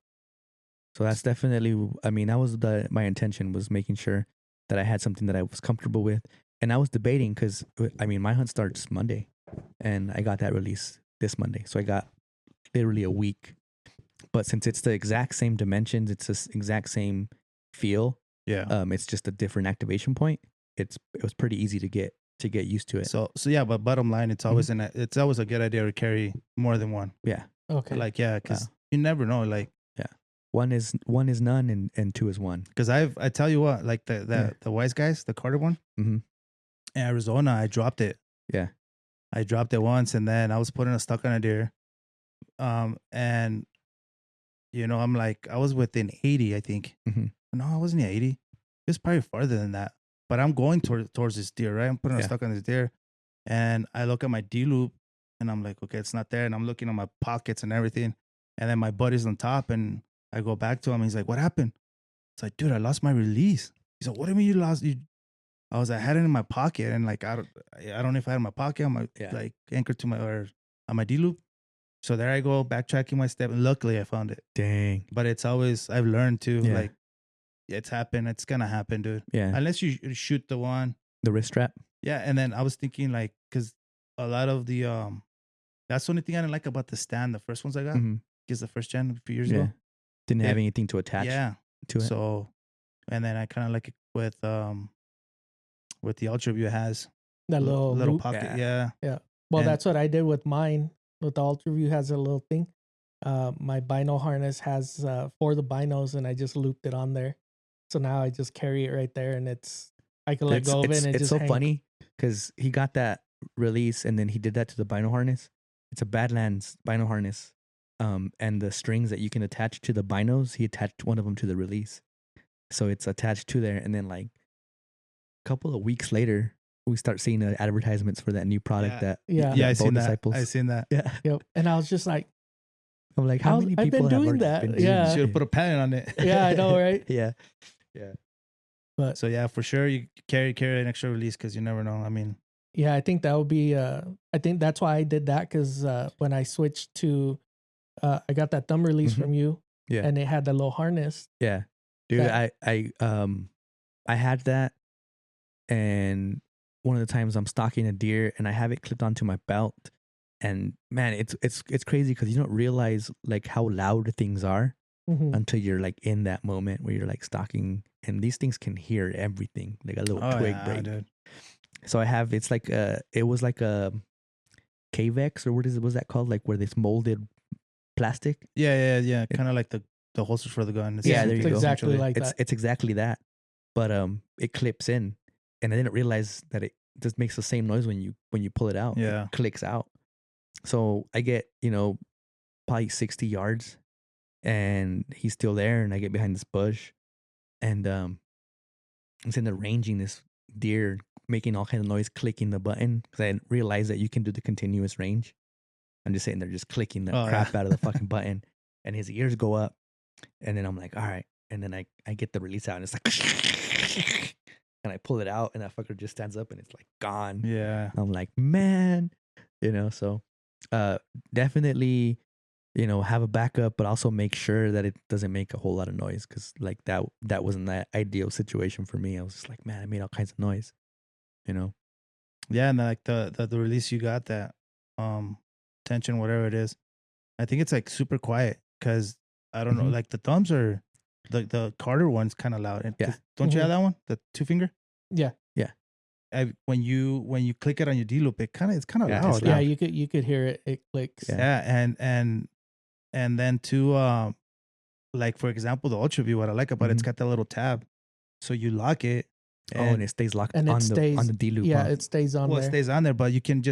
So that's definitely, I mean, that was my intention was making sure that I had something that I was comfortable with. And I was debating because, I mean, my hunt starts Monday and I got that release this Monday. So I got literally a week. But since it's the exact same dimensions, it's the exact same feel. Yeah. It's just a different activation point. It was pretty easy to get used to it. So yeah, but bottom line, it's always it's always a good idea to carry more than one. Yeah. Okay. Like, because you never know, like. One is none and two is one. Because I tell you what, like the Wise Guys, the Carter one, in Arizona, I dropped it. Yeah, I dropped it once, and then I was putting a stuck on a deer, and I'm like I was within 80, I think. Mm-hmm. No, I wasn't at 80. It was probably farther than that. But I'm going towards this deer, right? I'm putting a stuck on this deer, and I look at my D loop, and I'm like, okay, it's not there, and I'm looking at my pockets and everything, and then my buddy's on top, and I go back to him. He's like, "What happened?" It's like, "Dude, I lost my release." He's like, "What do you mean you lost?" I was, I had it in my pocket, and like I don't know if I had it in my pocket. I'm like anchored to on my D loop. So there I go, backtracking my step, and luckily I found it. Dang! But it's always I've learned to like it's happened. It's gonna happen, dude. Yeah. Unless you shoot the wrist strap. Yeah, and then I was thinking like because a lot of the that's the only thing I didn't like about the stand. The first ones I got, because the first gen a few years ago. Didn't have anything to attach to it. So, and then I kind of like it with the Ultra View has that little pocket. Yeah. Well, that's what I did with mine. With the Ultra View has a little thing. My bino harness has for the binos, and I just looped it on there. So now I just carry it right there, and I can let go of it. And it's just so hang. funny because he got that release, and then he did that to the bino harness. It's a Badlands bino harness, and the strings that you can attach to the binos, he attached one of them to the release, so it's attached to there. And then like a couple of weeks later, we start seeing the advertisements for that new product I seen that. I seen that. Yeah. Yep. And I was just like, I'm like, how many people I've been doing that? You should have put a patent on it. Yeah, I know, right? Yeah. But so yeah, for sure, you carry an extra release because you never know. I mean, yeah, I think that would be. I think that's why I did that because when I switched to, I got that thumb release from you. Yeah. And it had the little harness. Yeah, dude, I had that, and one of the times I'm stalking a deer and I have it clipped onto my belt, and man, it's crazy because you don't realize like how loud things are until you're like in that moment where you're like stalking, and these things can hear everything, like a little twig break. Dude. So I have it was like a Cavex, or what was that called? Like where this molded plastic. Yeah. Kind of like the holsters for the gun. There you go. Exactly like that. It's exactly that, but it clips in, and I didn't realize that it just makes the same noise when you pull it out. Yeah, it clicks out. So I get probably 60 yards, and he's still there, and I get behind this bush, and I'm sitting there ranging this deer, making all kind of noise, clicking the button because I didn't realize that you can do the continuous range. I'm just sitting there just clicking the crap out of the fucking button, and his ears go up, and then I'm like, all right, and then I get the release out, and it's like, and I pull it out, and that fucker just stands up, and it's like gone. Yeah, I'm like, man, so definitely, have a backup, but also make sure that it doesn't make a whole lot of noise, because like that wasn't that ideal situation for me. I was just like, man, I made all kinds of noise, Yeah, and like the release you got, that tension, whatever it is, I think it's like super quiet because I don't know, like the thumbs are the Carter one's kind of loud. Yeah, don't you have that one, the 2-finger? Yeah. When you click it on your D loop, it's kind of loud. Yeah, you could hear it. It clicks. Yeah, and then too, like for example, the Ultra View, what I like about it's got that little tab, so you lock it. And it stays locked and on the D loop. Yeah, it stays on there. It stays on there, but you can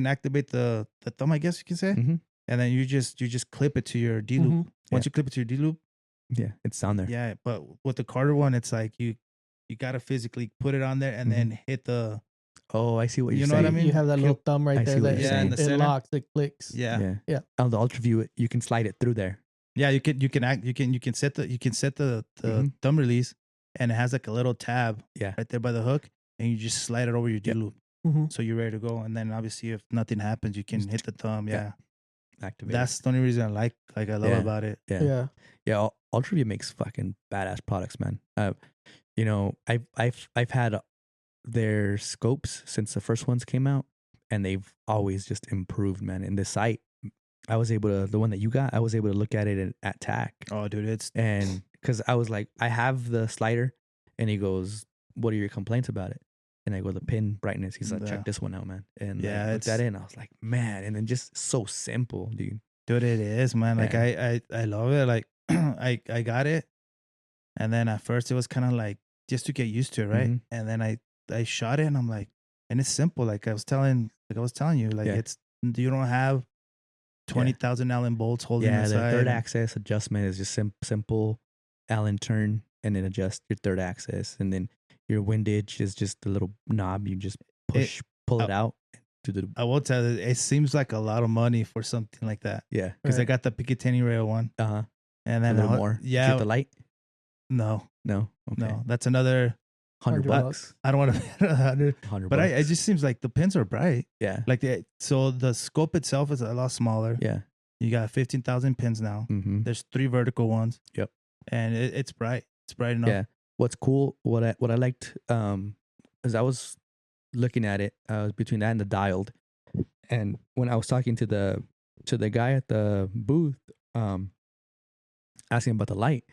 activate the thumb, I guess you can say, and then you just clip it to your D loop. Once you clip it to your D loop, it's on there. Yeah, but with the Carter one, it's like you gotta physically put it on there and then hit the. Oh, I see what you're saying. You know what I mean? You have that little thumb right there that it locks, it clicks. Yeah. On the Ultra View, you can slide it through there. Yeah, you can set the thumb release, and it has like a little tab right there by the hook, and you just slide it over your D loop. So you're ready to go, and then obviously if nothing happens, you can hit the thumb. Activate. That's the only reason I love about it. Yeah. Ultra View makes fucking badass products, man. I've had their scopes since the first ones came out, and they've always just improved, man. In the site, I was able to, the one that you got, I was able to look at it at TAC. Oh, dude, and because I was like, I have the slider, and he goes, "What are your complaints about it?" And I go, "The pin brightness." He's like, "Check this one out, man." And I put that in. I was like, man, and then just so simple, dude. Dude, it is, man. Like I love it. Like I got it, and then at first it was kind of like just to get used to it, right? And then I shot it, and I'm like, and it's simple. Like I was telling you, like it's, you don't have 20,000 Allen bolts holding the inside. third axis adjustment is just simple Allen turn, and then adjust your third axis, and then your windage is just the little knob. You just pull it out to the. I will tell you, it seems like a lot of money for something like that. Yeah, because I got the Picatinny rail one. And then a little more. Yeah, did you get the light. No. Okay. No, that's another $100. I don't want to bet 100, but it just seems like the pins are bright. Yeah, like so the scope itself is a lot smaller. Yeah, you got 15,000 pins now. There's 3 vertical ones. Yep, and it's bright. It's bright enough. Yeah. What's cool? What I liked, is I was looking at it. I was between that and the dialed, and when I was talking to the guy at the booth, asking about the light.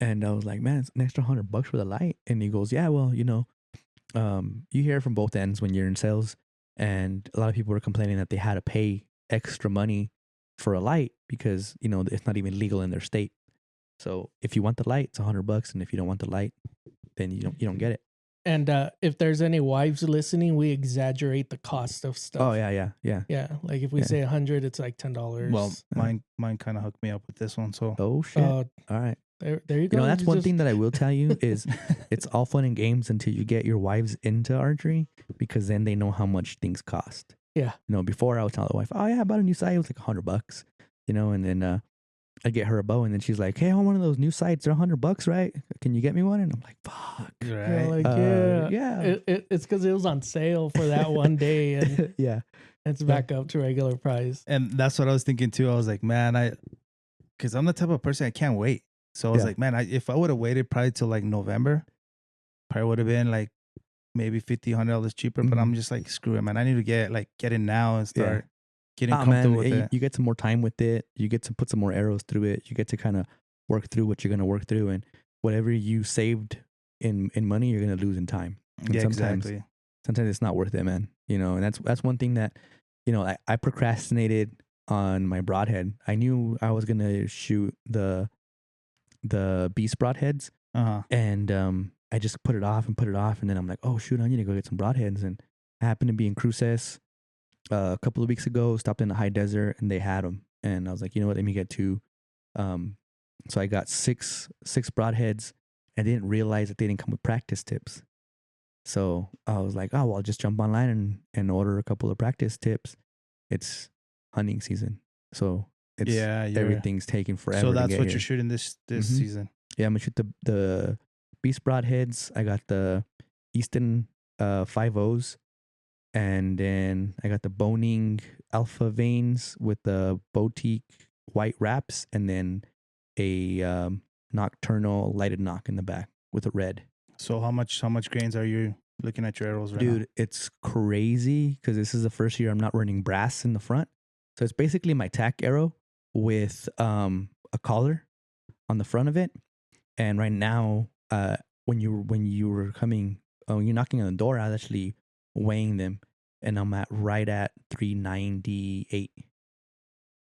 And I was like, man, it's an extra $100 for the light. And he goes, yeah, well, you hear from both ends when you're in sales. And a lot of people were complaining that they had to pay extra money for a light because, it's not even legal in their state. So if you want the light, it's $100. And if you don't want the light, then you don't get it. And if there's any wives listening, we exaggerate the cost of stuff. Oh, yeah. Yeah, like if we say 100, it's like $10. Well, mine kind of hooked me up with this one. So oh shit! All right, there you go. That's one thing that I will tell you is it's all fun and games until you get your wives into archery, because then they know how much things cost. Yeah. Before I was telling the wife, oh yeah, I bought a new sight. It was like $100. And then I get her a bow, and then she's like, hey, I want one of those new sights. They're $100, right? Can you get me one? And I'm like, fuck. Right. Yeah. It's because it was on sale for that one day, and yeah, it's back up to regular price. And that's what I was thinking too. I was like, man, because I'm the type of person I can't wait. So I was like, man, if I would have waited probably till like November, probably would have been like maybe $50, $100 cheaper. But I'm just like, screw it, man. I need to get in now and start getting comfortable with it. You get some more time with it. You get to put some more arrows through it. You get to kind of work through what you're going to work through, and whatever you saved in money, you're going to lose in time. And exactly. Sometimes it's not worth it, man. And that's one thing that, I procrastinated on my broadhead. I knew I was going to shoot the beast broadheads, and I just put it off, and then I'm like, oh shoot, I need to go get some broadheads. And I happened to be in Cruces a couple of weeks ago, stopped in the high desert, and they had them. And I was like, you know what, let me get 2. So I got six broadheads. I didn't realize that they didn't come with practice tips. So I was like, oh, well, I'll just jump online and order a couple of practice tips. It's hunting season, so it's everything's taking forever. So that's what you're shooting this season. Yeah, I'm gonna shoot the beast broadheads. I got the Easton 5.0s, and then I got the Boning Alpha Veins with the Boutique white wraps, and then a nocturnal lighted knock in the back with a red. So how much grains are you looking at your arrows right now? Dude, it's crazy because this is the first year I'm not running brass in the front. So it's basically my tack arrow with a collar on the front of it. And right now, when you were coming, you're knocking on the door, I was actually weighing them, and I'm right at 398.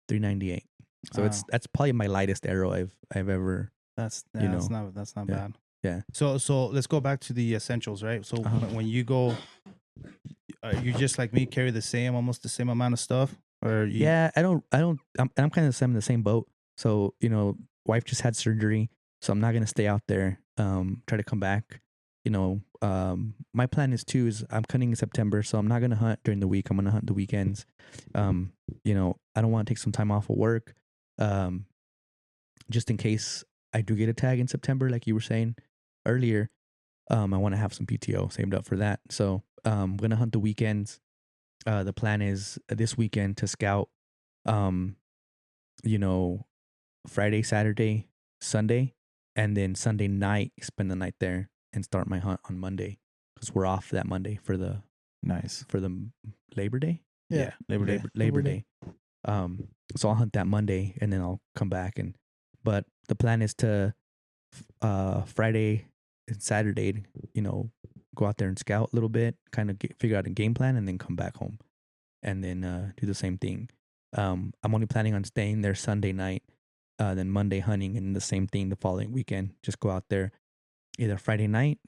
398. So that's probably my lightest arrow I've ever. That's not bad. Yeah. So let's go back to the essentials, right? So when you go, you just like me carry almost the same amount of stuff, or yeah, I'm kind of in the same boat. So wife just had surgery, so I'm not gonna stay out there. Try to come back. My plan is I'm cutting in September, so I'm not gonna hunt during the week. I'm gonna hunt the weekends. I don't want to take some time off of work, just in case I do get a tag in September, like you were saying earlier. I want to have some PTO saved up for that. So I'm gonna hunt the weekends. The plan is this weekend to scout, Friday, Saturday, Sunday, and then Sunday night, spend the night there and start my hunt on Monday, because we're off that Monday for the Labor Day. Yeah, Labor Day. So I'll hunt that Monday, and then I'll come back. But the plan is to Friday and Saturday, go out there and scout a little bit, kind of figure out a game plan, and then come back home, and then do the same thing. I'm only planning on staying there Sunday night, then Monday hunting, and the same thing the following weekend. Just go out there either Friday night,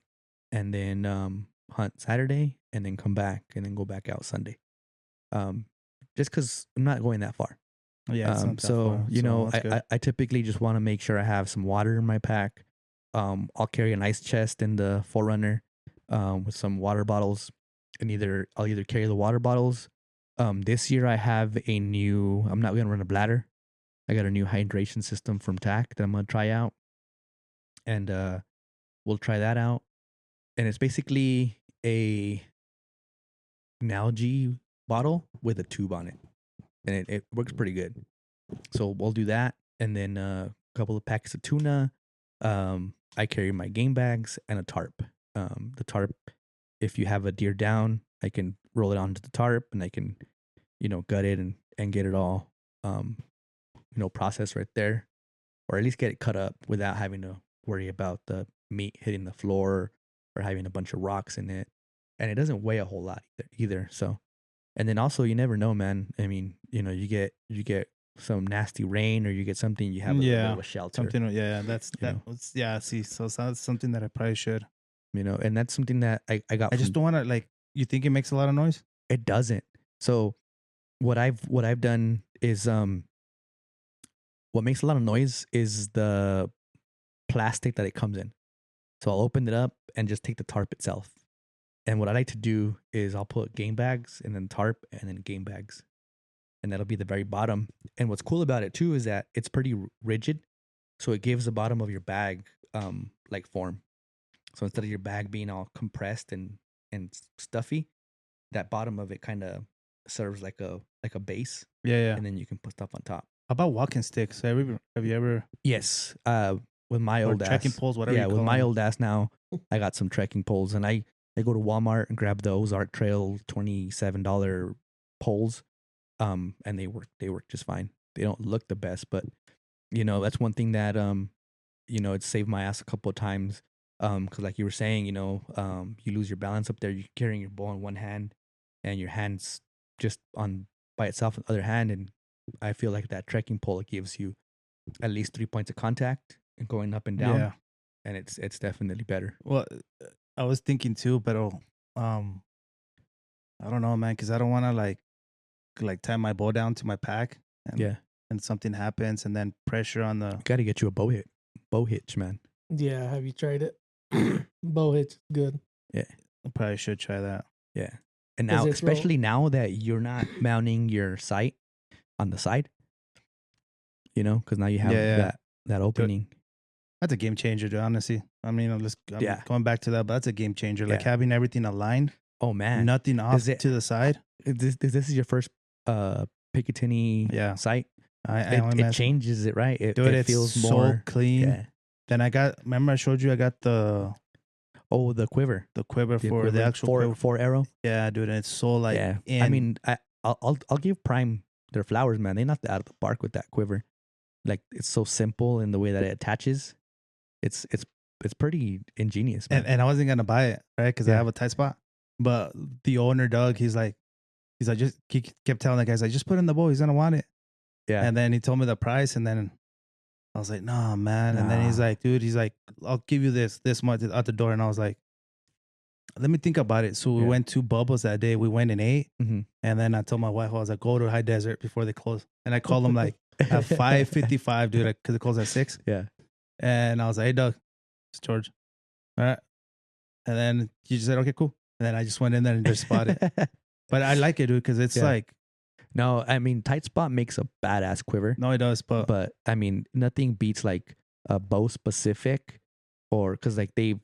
and then hunt Saturday, and then come back, and then go back out Sunday. Just because I'm not going that far. Yeah. I typically just want to make sure I have some water in my pack. I'll carry an ice chest in the 4Runner with some water bottles, and I'll either carry the water bottles. This year I have I'm not going to run a bladder. I got a new hydration system from TAC that I'm going to try out, and we'll try that out. And it's basically an algae bottle with a tube on it, and it works pretty good. So we'll do that, and then a couple of packets of tuna. I carry my game bags and a tarp. The tarp, if you have a deer down, I can roll it onto the tarp, and I can, gut it and get it all, processed right there. or at least get it cut up without having to worry about the meat hitting the floor or having a bunch of rocks in it. And it doesn't weigh a whole lot either. So, and then also you never know, man. I mean, you get some nasty rain or you get something, you have a little bit of a shelter. Something, see, so that's something that I probably should. And that's something that I got. I just don't want to, like, you think it makes a lot of noise? It doesn't. So what I've done is what makes a lot of noise is the plastic that it comes in. So I'll open it up and just take the tarp itself. And what I like to do is I'll put game bags and then tarp and then game bags. And that'll be the very bottom. And what's cool about it too is that it's pretty rigid. So it gives the bottom of your bag like form. So instead of your bag being all compressed and stuffy, that bottom of it kind of serves like a base. Yeah. And then you can put stuff on top. How about walking sticks? Have you ever? Yes. With my old trekking ass. poles, whatever. Yeah, with my old ass now, I got some trekking poles, and I go to Walmart and grab the Ozark Trail $27 poles, and they work just fine. They don't look the best, but that's one thing that it saved my ass a couple of times. Because like you were saying, you lose your balance up there. You're carrying your bow in one hand, and your hand's just on by itself on the other hand, and I feel like that trekking pole, it gives you at least 3 points of contact and going up and down. Yeah. And it's definitely better. Well, I was thinking too, but I don't know, man, because I don't want to like tie my bow down to my pack. And something happens, and then pressure on the. Got to get you a bow hitch, man. Yeah, have you tried it? Bow hitch, good. Yeah, I probably should try that. Yeah, and now, especially now that you're not mounting your sight on the side, because now you have that opening. That's a game changer, dude, honestly. I mean, I'm going back to that, but that's a game changer. Like having everything aligned. Oh man, nothing off to the side. This is your first Picatinny sight. It changes it, right? It feels more so clean. Yeah. Then remember I showed you I got the quiver. The quiver for the actual four arrow. Yeah, dude, and it's so like I mean, I'll give Prime their flowers, man. They knocked it out of the park with that quiver. Like, it's so simple in the way that it attaches. It's pretty ingenious, man. And I wasn't gonna buy it, right? Because I have a tight spot. But the owner, Doug, he kept telling the guys, like, just put it in the bowl. He's gonna want it. Yeah. And then he told me the price, and then I was like, nah, man. And then he's like, dude, I'll give you this much at the door. And I was like, let me think about it. So we went to Bubba's that day. We went and ate. Mm-hmm. And then I told my wife, I was like, go to High Desert before they close. And I called them like at 5:55, dude, because it closed at 6. Yeah. And I was like, hey, Doug, it's George. All right. And then he just said, okay, cool. And then I just went in there and just spotted. But I like it, dude, because it's like. No, I mean, tight spot makes a badass quiver. No, it does. But I mean, nothing beats like a bow specific, or because like they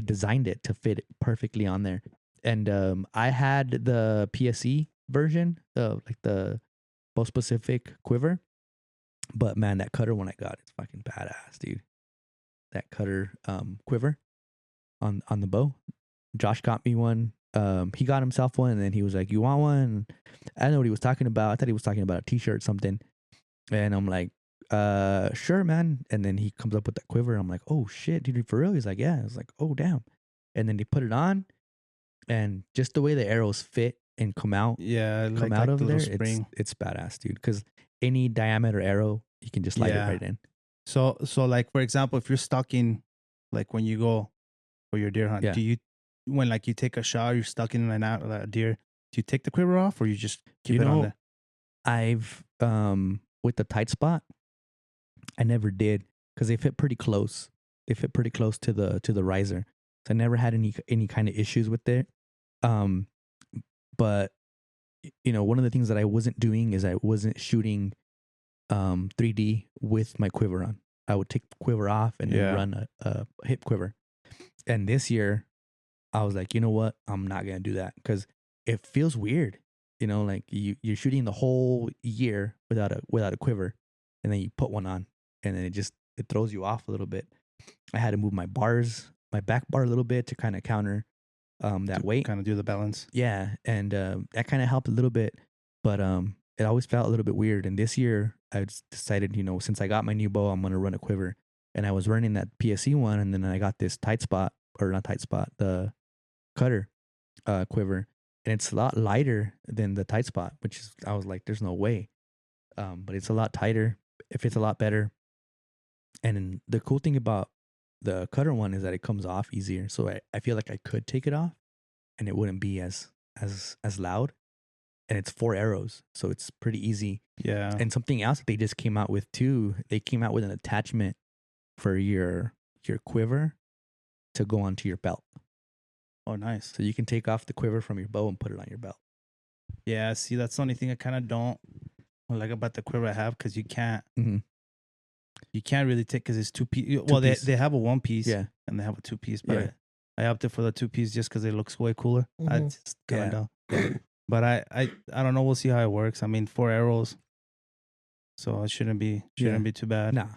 designed it to fit it perfectly on there. And I had the PSE version of like the bow specific quiver, but man, that cutter one I got, it's fucking badass, dude. That cutter quiver on the bow. Josh got me one. He got himself one, and then he was like, "You want one?" I don't know what he was talking about. I thought he was talking about a T-shirt or something. And I'm like, sure, man. And then he comes up with that quiver. I'm like, oh shit, dude, for real? He's like, yeah. I was like, oh damn. And then they put it on, and just the way the arrows fit and come out, out of there, it's badass, dude. Because any diameter arrow, you can just slide it right in. So like, for example, if you're stalking, like when you go for your deer hunt, do you, when like you take a shot, you're stuck in and out of that deer, do you take the quiver off, or you just keep it on there? I've with the tight spot, I never did, because they fit pretty close. They fit pretty close to the riser, so I never had any kind of issues with it. But one of the things that I wasn't doing is I wasn't shooting 3D with my quiver on. I would take the quiver off and then run a hip quiver. And this year, I was like, you know what? I'm not gonna do that, because it feels weird. Like you're shooting the whole year without a quiver, and then you put one on, and then it throws you off a little bit. I had to move my back bar a little bit to kind of counter that weight, kind of do the balance. Yeah, and that kind of helped a little bit. But it always felt a little bit weird. And this year I just decided, since I got my new bow, I'm going to run a quiver. And I was running that PSE one, and then I got this the cutter quiver, and it's a lot lighter than the tight spot, which is, I was like, there's no way. But it's a lot tighter. It fits a lot better. And the cool thing about the cutter one is that it comes off easier. So I feel like I could take it off and it wouldn't be as loud. And it's 4 arrows, so it's pretty easy. Yeah. And something else that they just came out with too, they came out with an attachment for your quiver to go onto your belt. Oh, nice. So you can take off the quiver from your bow and put it on your belt. Yeah, see, that's the only thing I kind of don't like about the quiver I have, because you can't really take, because it's 2 piece. Well, they have a 1 piece, yeah, and they have a 2 piece, but I opted for the 2 piece just because it looks way cooler. I just kind of but I don't know. We'll see how it works. I mean, 4 arrows, so it shouldn't be too bad. Nah.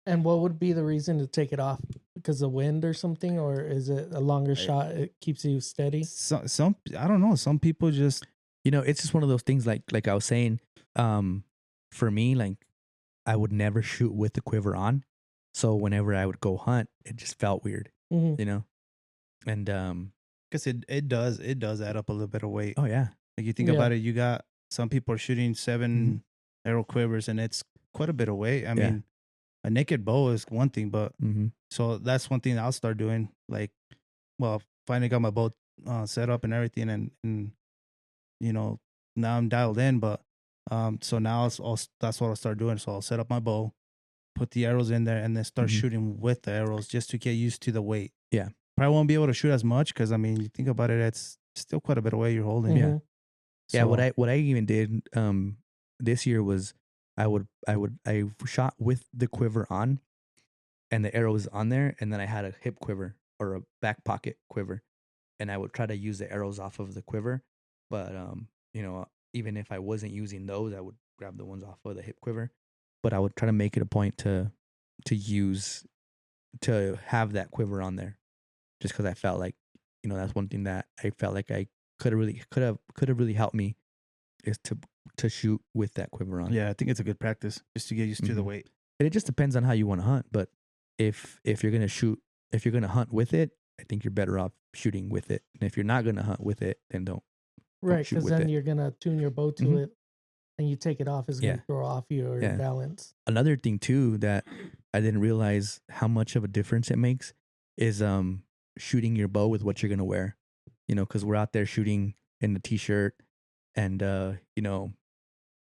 And what would be the reason to take it off? Because of wind or something, or is it a longer shot? It keeps you steady. Some I don't know. Some people just, it's just one of those things. Like I was saying, for me, like I would never shoot with the quiver on. So whenever I would go hunt, it just felt weird, and because it does add up a little bit of weight. Oh yeah, like you think about it, you got some people are shooting 7 arrow quivers, and it's quite a bit of weight. I mean, a naked bow is one thing, but so that's one thing I'll start doing. Like, well, finally got my bow set up and everything, and now I'm dialed in. But so now that's what I'll start doing. So I'll set up my bow, put the arrows in there, and then start shooting with the arrows just to get used to the weight. Yeah, probably won't be able to shoot as much because, I mean, you think about it, it's still quite a bit of weight you're holding. Yeah, so, yeah. What I even did this year was I shot with the quiver on, and the arrow was on there, and then I had a hip quiver or a back pocket quiver, and I would try to use the arrows off of the quiver. But even if I wasn't using those, I would grab the ones off of the hip quiver. But I would try to make it a point to have that quiver on there, just because I felt like that's one thing that I felt like I could have really helped me, is to shoot with that quiver on. Yeah, I think it's a good practice just to get used to the weight. And it just depends on how you want to hunt. But if you're gonna hunt with it, I think you're better off shooting with it. And if you're not gonna hunt with it, then don't. Right, because then you're gonna tune your bow to it, and you take it off, is gonna throw off your balance. Another thing too that I didn't realize how much of a difference it makes is shooting your bow with what you're gonna wear. Because we're out there shooting in the t-shirt, and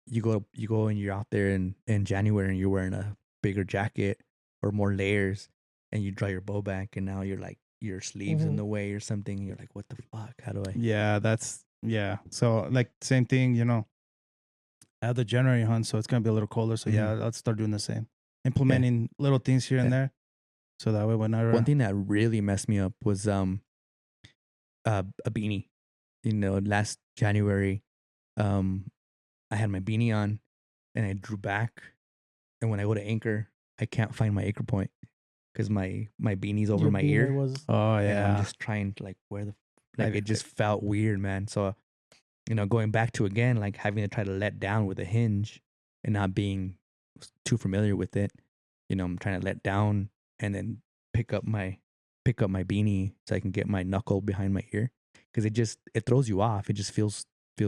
you go and you're out there in January and you're wearing a bigger jacket or more layers, and you draw your bow back, and now you're like your sleeves in the way or something. And you're like, what the fuck? How do I? Yeah. So like same thing, I have the January hunt, so it's gonna be a little colder. So I'll start doing the same, implementing little things here and there, so that way whenever. One thing that really messed me up was a beanie. Last January, I had my beanie on, and I drew back, and when I go to anchor, I can't find my anchor point because my beanie's over my ear. Oh yeah, I'm just trying to where the. It just felt weird, man. So, going back to again, like having to try to let down with a hinge and not being too familiar with it. I'm trying to let down and then pick up my beanie so I can get my knuckle behind my ear, because it throws you off. It just feels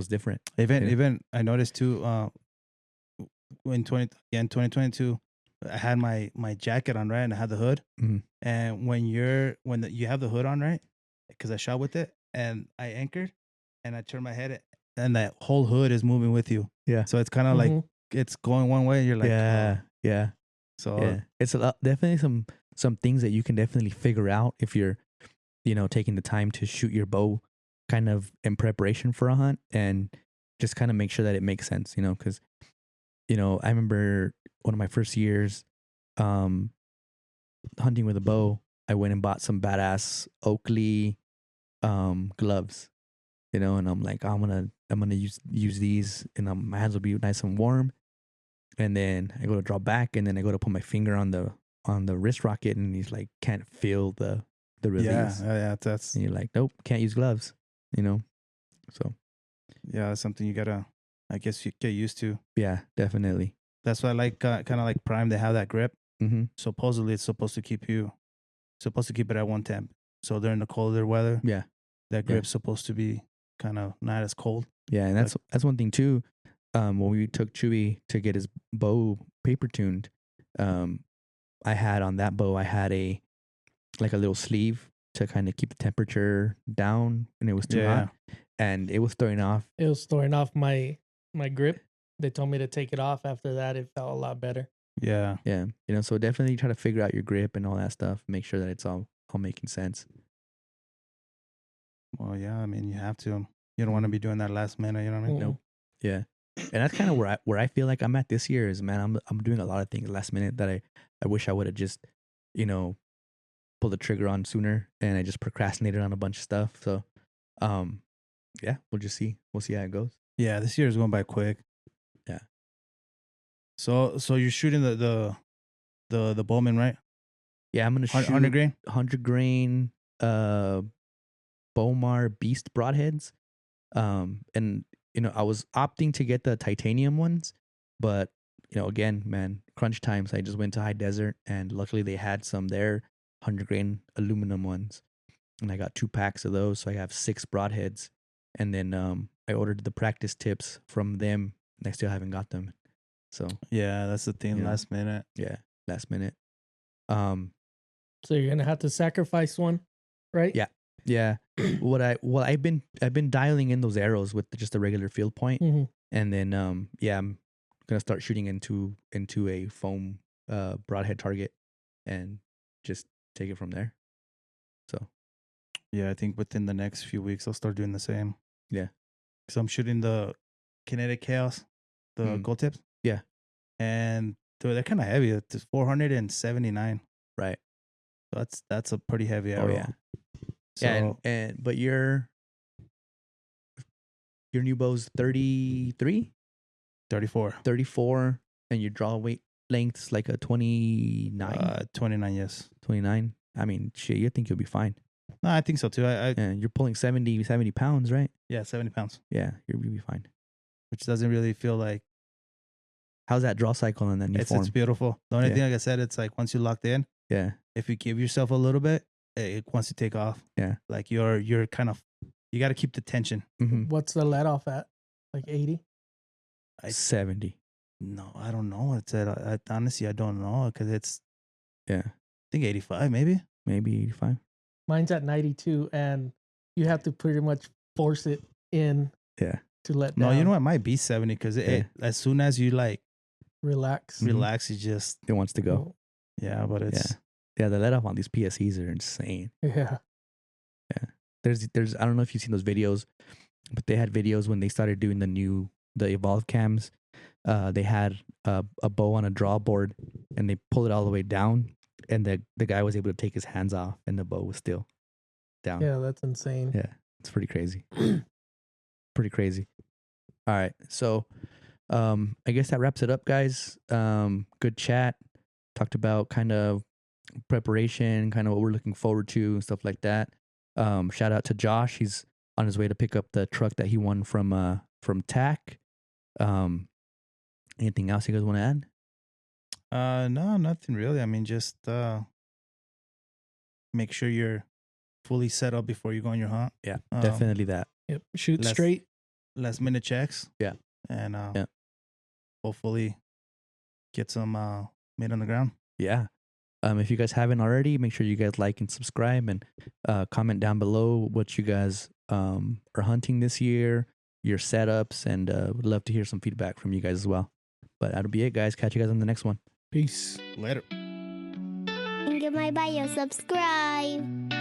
different. Even I noticed too. In 2022, I had my jacket on, right, and I had the hood. And when you have the hood on, right, because I shot with it and I anchored and I turned my head, and that whole hood is moving with you. Yeah. So it's kind of like it's going one way. And you're like, yeah. So it's definitely some things that you can definitely figure out if you're, taking the time to shoot your bow kind of in preparation for a hunt, and just kind of make sure that it makes sense, because, I remember one of my first years hunting with a bow, I went and bought some badass Oakley gloves, and I'm like, I'm gonna use these, and my hands will be nice and warm. And then I go to draw back, and then I go to put my finger on the wrist rocket, and he's like, can't feel the release. Yeah, that's. And you're like, nope, can't use gloves, So. Yeah, that's something you gotta. I guess you get used to. Yeah, definitely. That's why I like kind of like Prime. They have that grip. Mm-hmm. Supposedly, it's supposed to keep it at one temp. So during the colder weather, Yeah, that grip's supposed to be kind of not as cold. Yeah, and that's one thing too. When we took Chewy to get his bow paper tuned, I had on that bow, I had a little sleeve to kind of keep the temperature down when it was too hot, and it was throwing off. It was throwing off my grip. They told me to take it off. After that, it felt a lot better. Yeah. Yeah. So definitely try to figure out your grip and all that stuff. Make sure that it's all making sense. Well, yeah. I mean, you have to. You don't want to be doing that last minute. You know what I mean? Nope. Yeah. And that's kind of where I feel like I'm at this year is, man, I'm doing a lot of things last minute that I wish I would have just, pulled the trigger on sooner, and I just procrastinated on a bunch of stuff. So, yeah, we'll just see. We'll see how it goes. Yeah, this year is going by quick. Yeah. So you're shooting the Bowman, right? Yeah, I'm gonna shoot 100 grain, Bowmar Beast broadheads, and I was opting to get the titanium ones, but again, man, crunch time. So I just went to High Desert, and luckily they had some there, 100 grain aluminum ones, and I got 2 packs of those. So I have 6 broadheads, and then I ordered the practice tips from them, and I still haven't got them. So yeah, that's the thing. Last minute. Yeah, last minute. So you're gonna have to sacrifice one, right? Yeah. Yeah. I've been dialing in those arrows with just a regular field point, and then I'm gonna start shooting into a foam broadhead target, and just take it from there. So yeah, I think within the next few weeks I'll start doing the same. Yeah, because I'm shooting the Kinetic Chaos, the gold tips. Yeah, and they're kind of heavy. It's 479. Right. So that's a pretty heavy arrow. Oh yeah. So, yeah, but your new bow's 33? 34, and your draw weight length's like a 29? 29, yes. 29? I mean, shit, you think you'll be fine. No, I think so too. And you're pulling 70 pounds, right? Yeah, 70 pounds. Yeah, you'll be fine. Which doesn't really feel like... How's that draw cycle in that new form? It's beautiful. The only thing, like I said, it's like once you're locked in, if you give yourself a little bit, it wants to take off. Yeah. Like you're kind of, you got to keep the tension. Mm-hmm. What's the let off at? Like 80? 70. No, I don't know. It's at, honestly, I don't know because it's, I think 85 maybe. Maybe 85. Mine's at 92, and you have to pretty much force it in to let down. No, you know what? It might be 70 because as soon as you like relax, it just... It wants to go. Yeah, but it's... Yeah, the let off on these PSEs are insane. Yeah. Yeah. There's I don't know if you've seen those videos, but they had videos when they started doing the Evolve cams. They had a bow on a draw board, and they pulled it all the way down, and the guy was able to take his hands off, and the bow was still down. Yeah, that's insane. Yeah, it's pretty crazy. Pretty crazy. All right, so I guess that wraps it up, guys. Good chat. Talked about kind of preparation, kind of what we're looking forward to and stuff like that. Shout out to Josh. He's on his way to pick up the truck that he won from TAC. Anything else you guys want to add? No, nothing really. I mean, just make sure you're fully set up before you go on your hunt. Yeah, definitely that. Yep. Shoot straight. Last minute checks. Yeah. And hopefully get some meat on the ground. Yeah. If you guys haven't already, make sure you guys like and subscribe, and comment down below what you guys are hunting this year, your setups, and would love to hear some feedback from you guys as well. But that'll be it, guys. Catch you guys on the next one. Peace. Later. Link in my bio. Subscribe.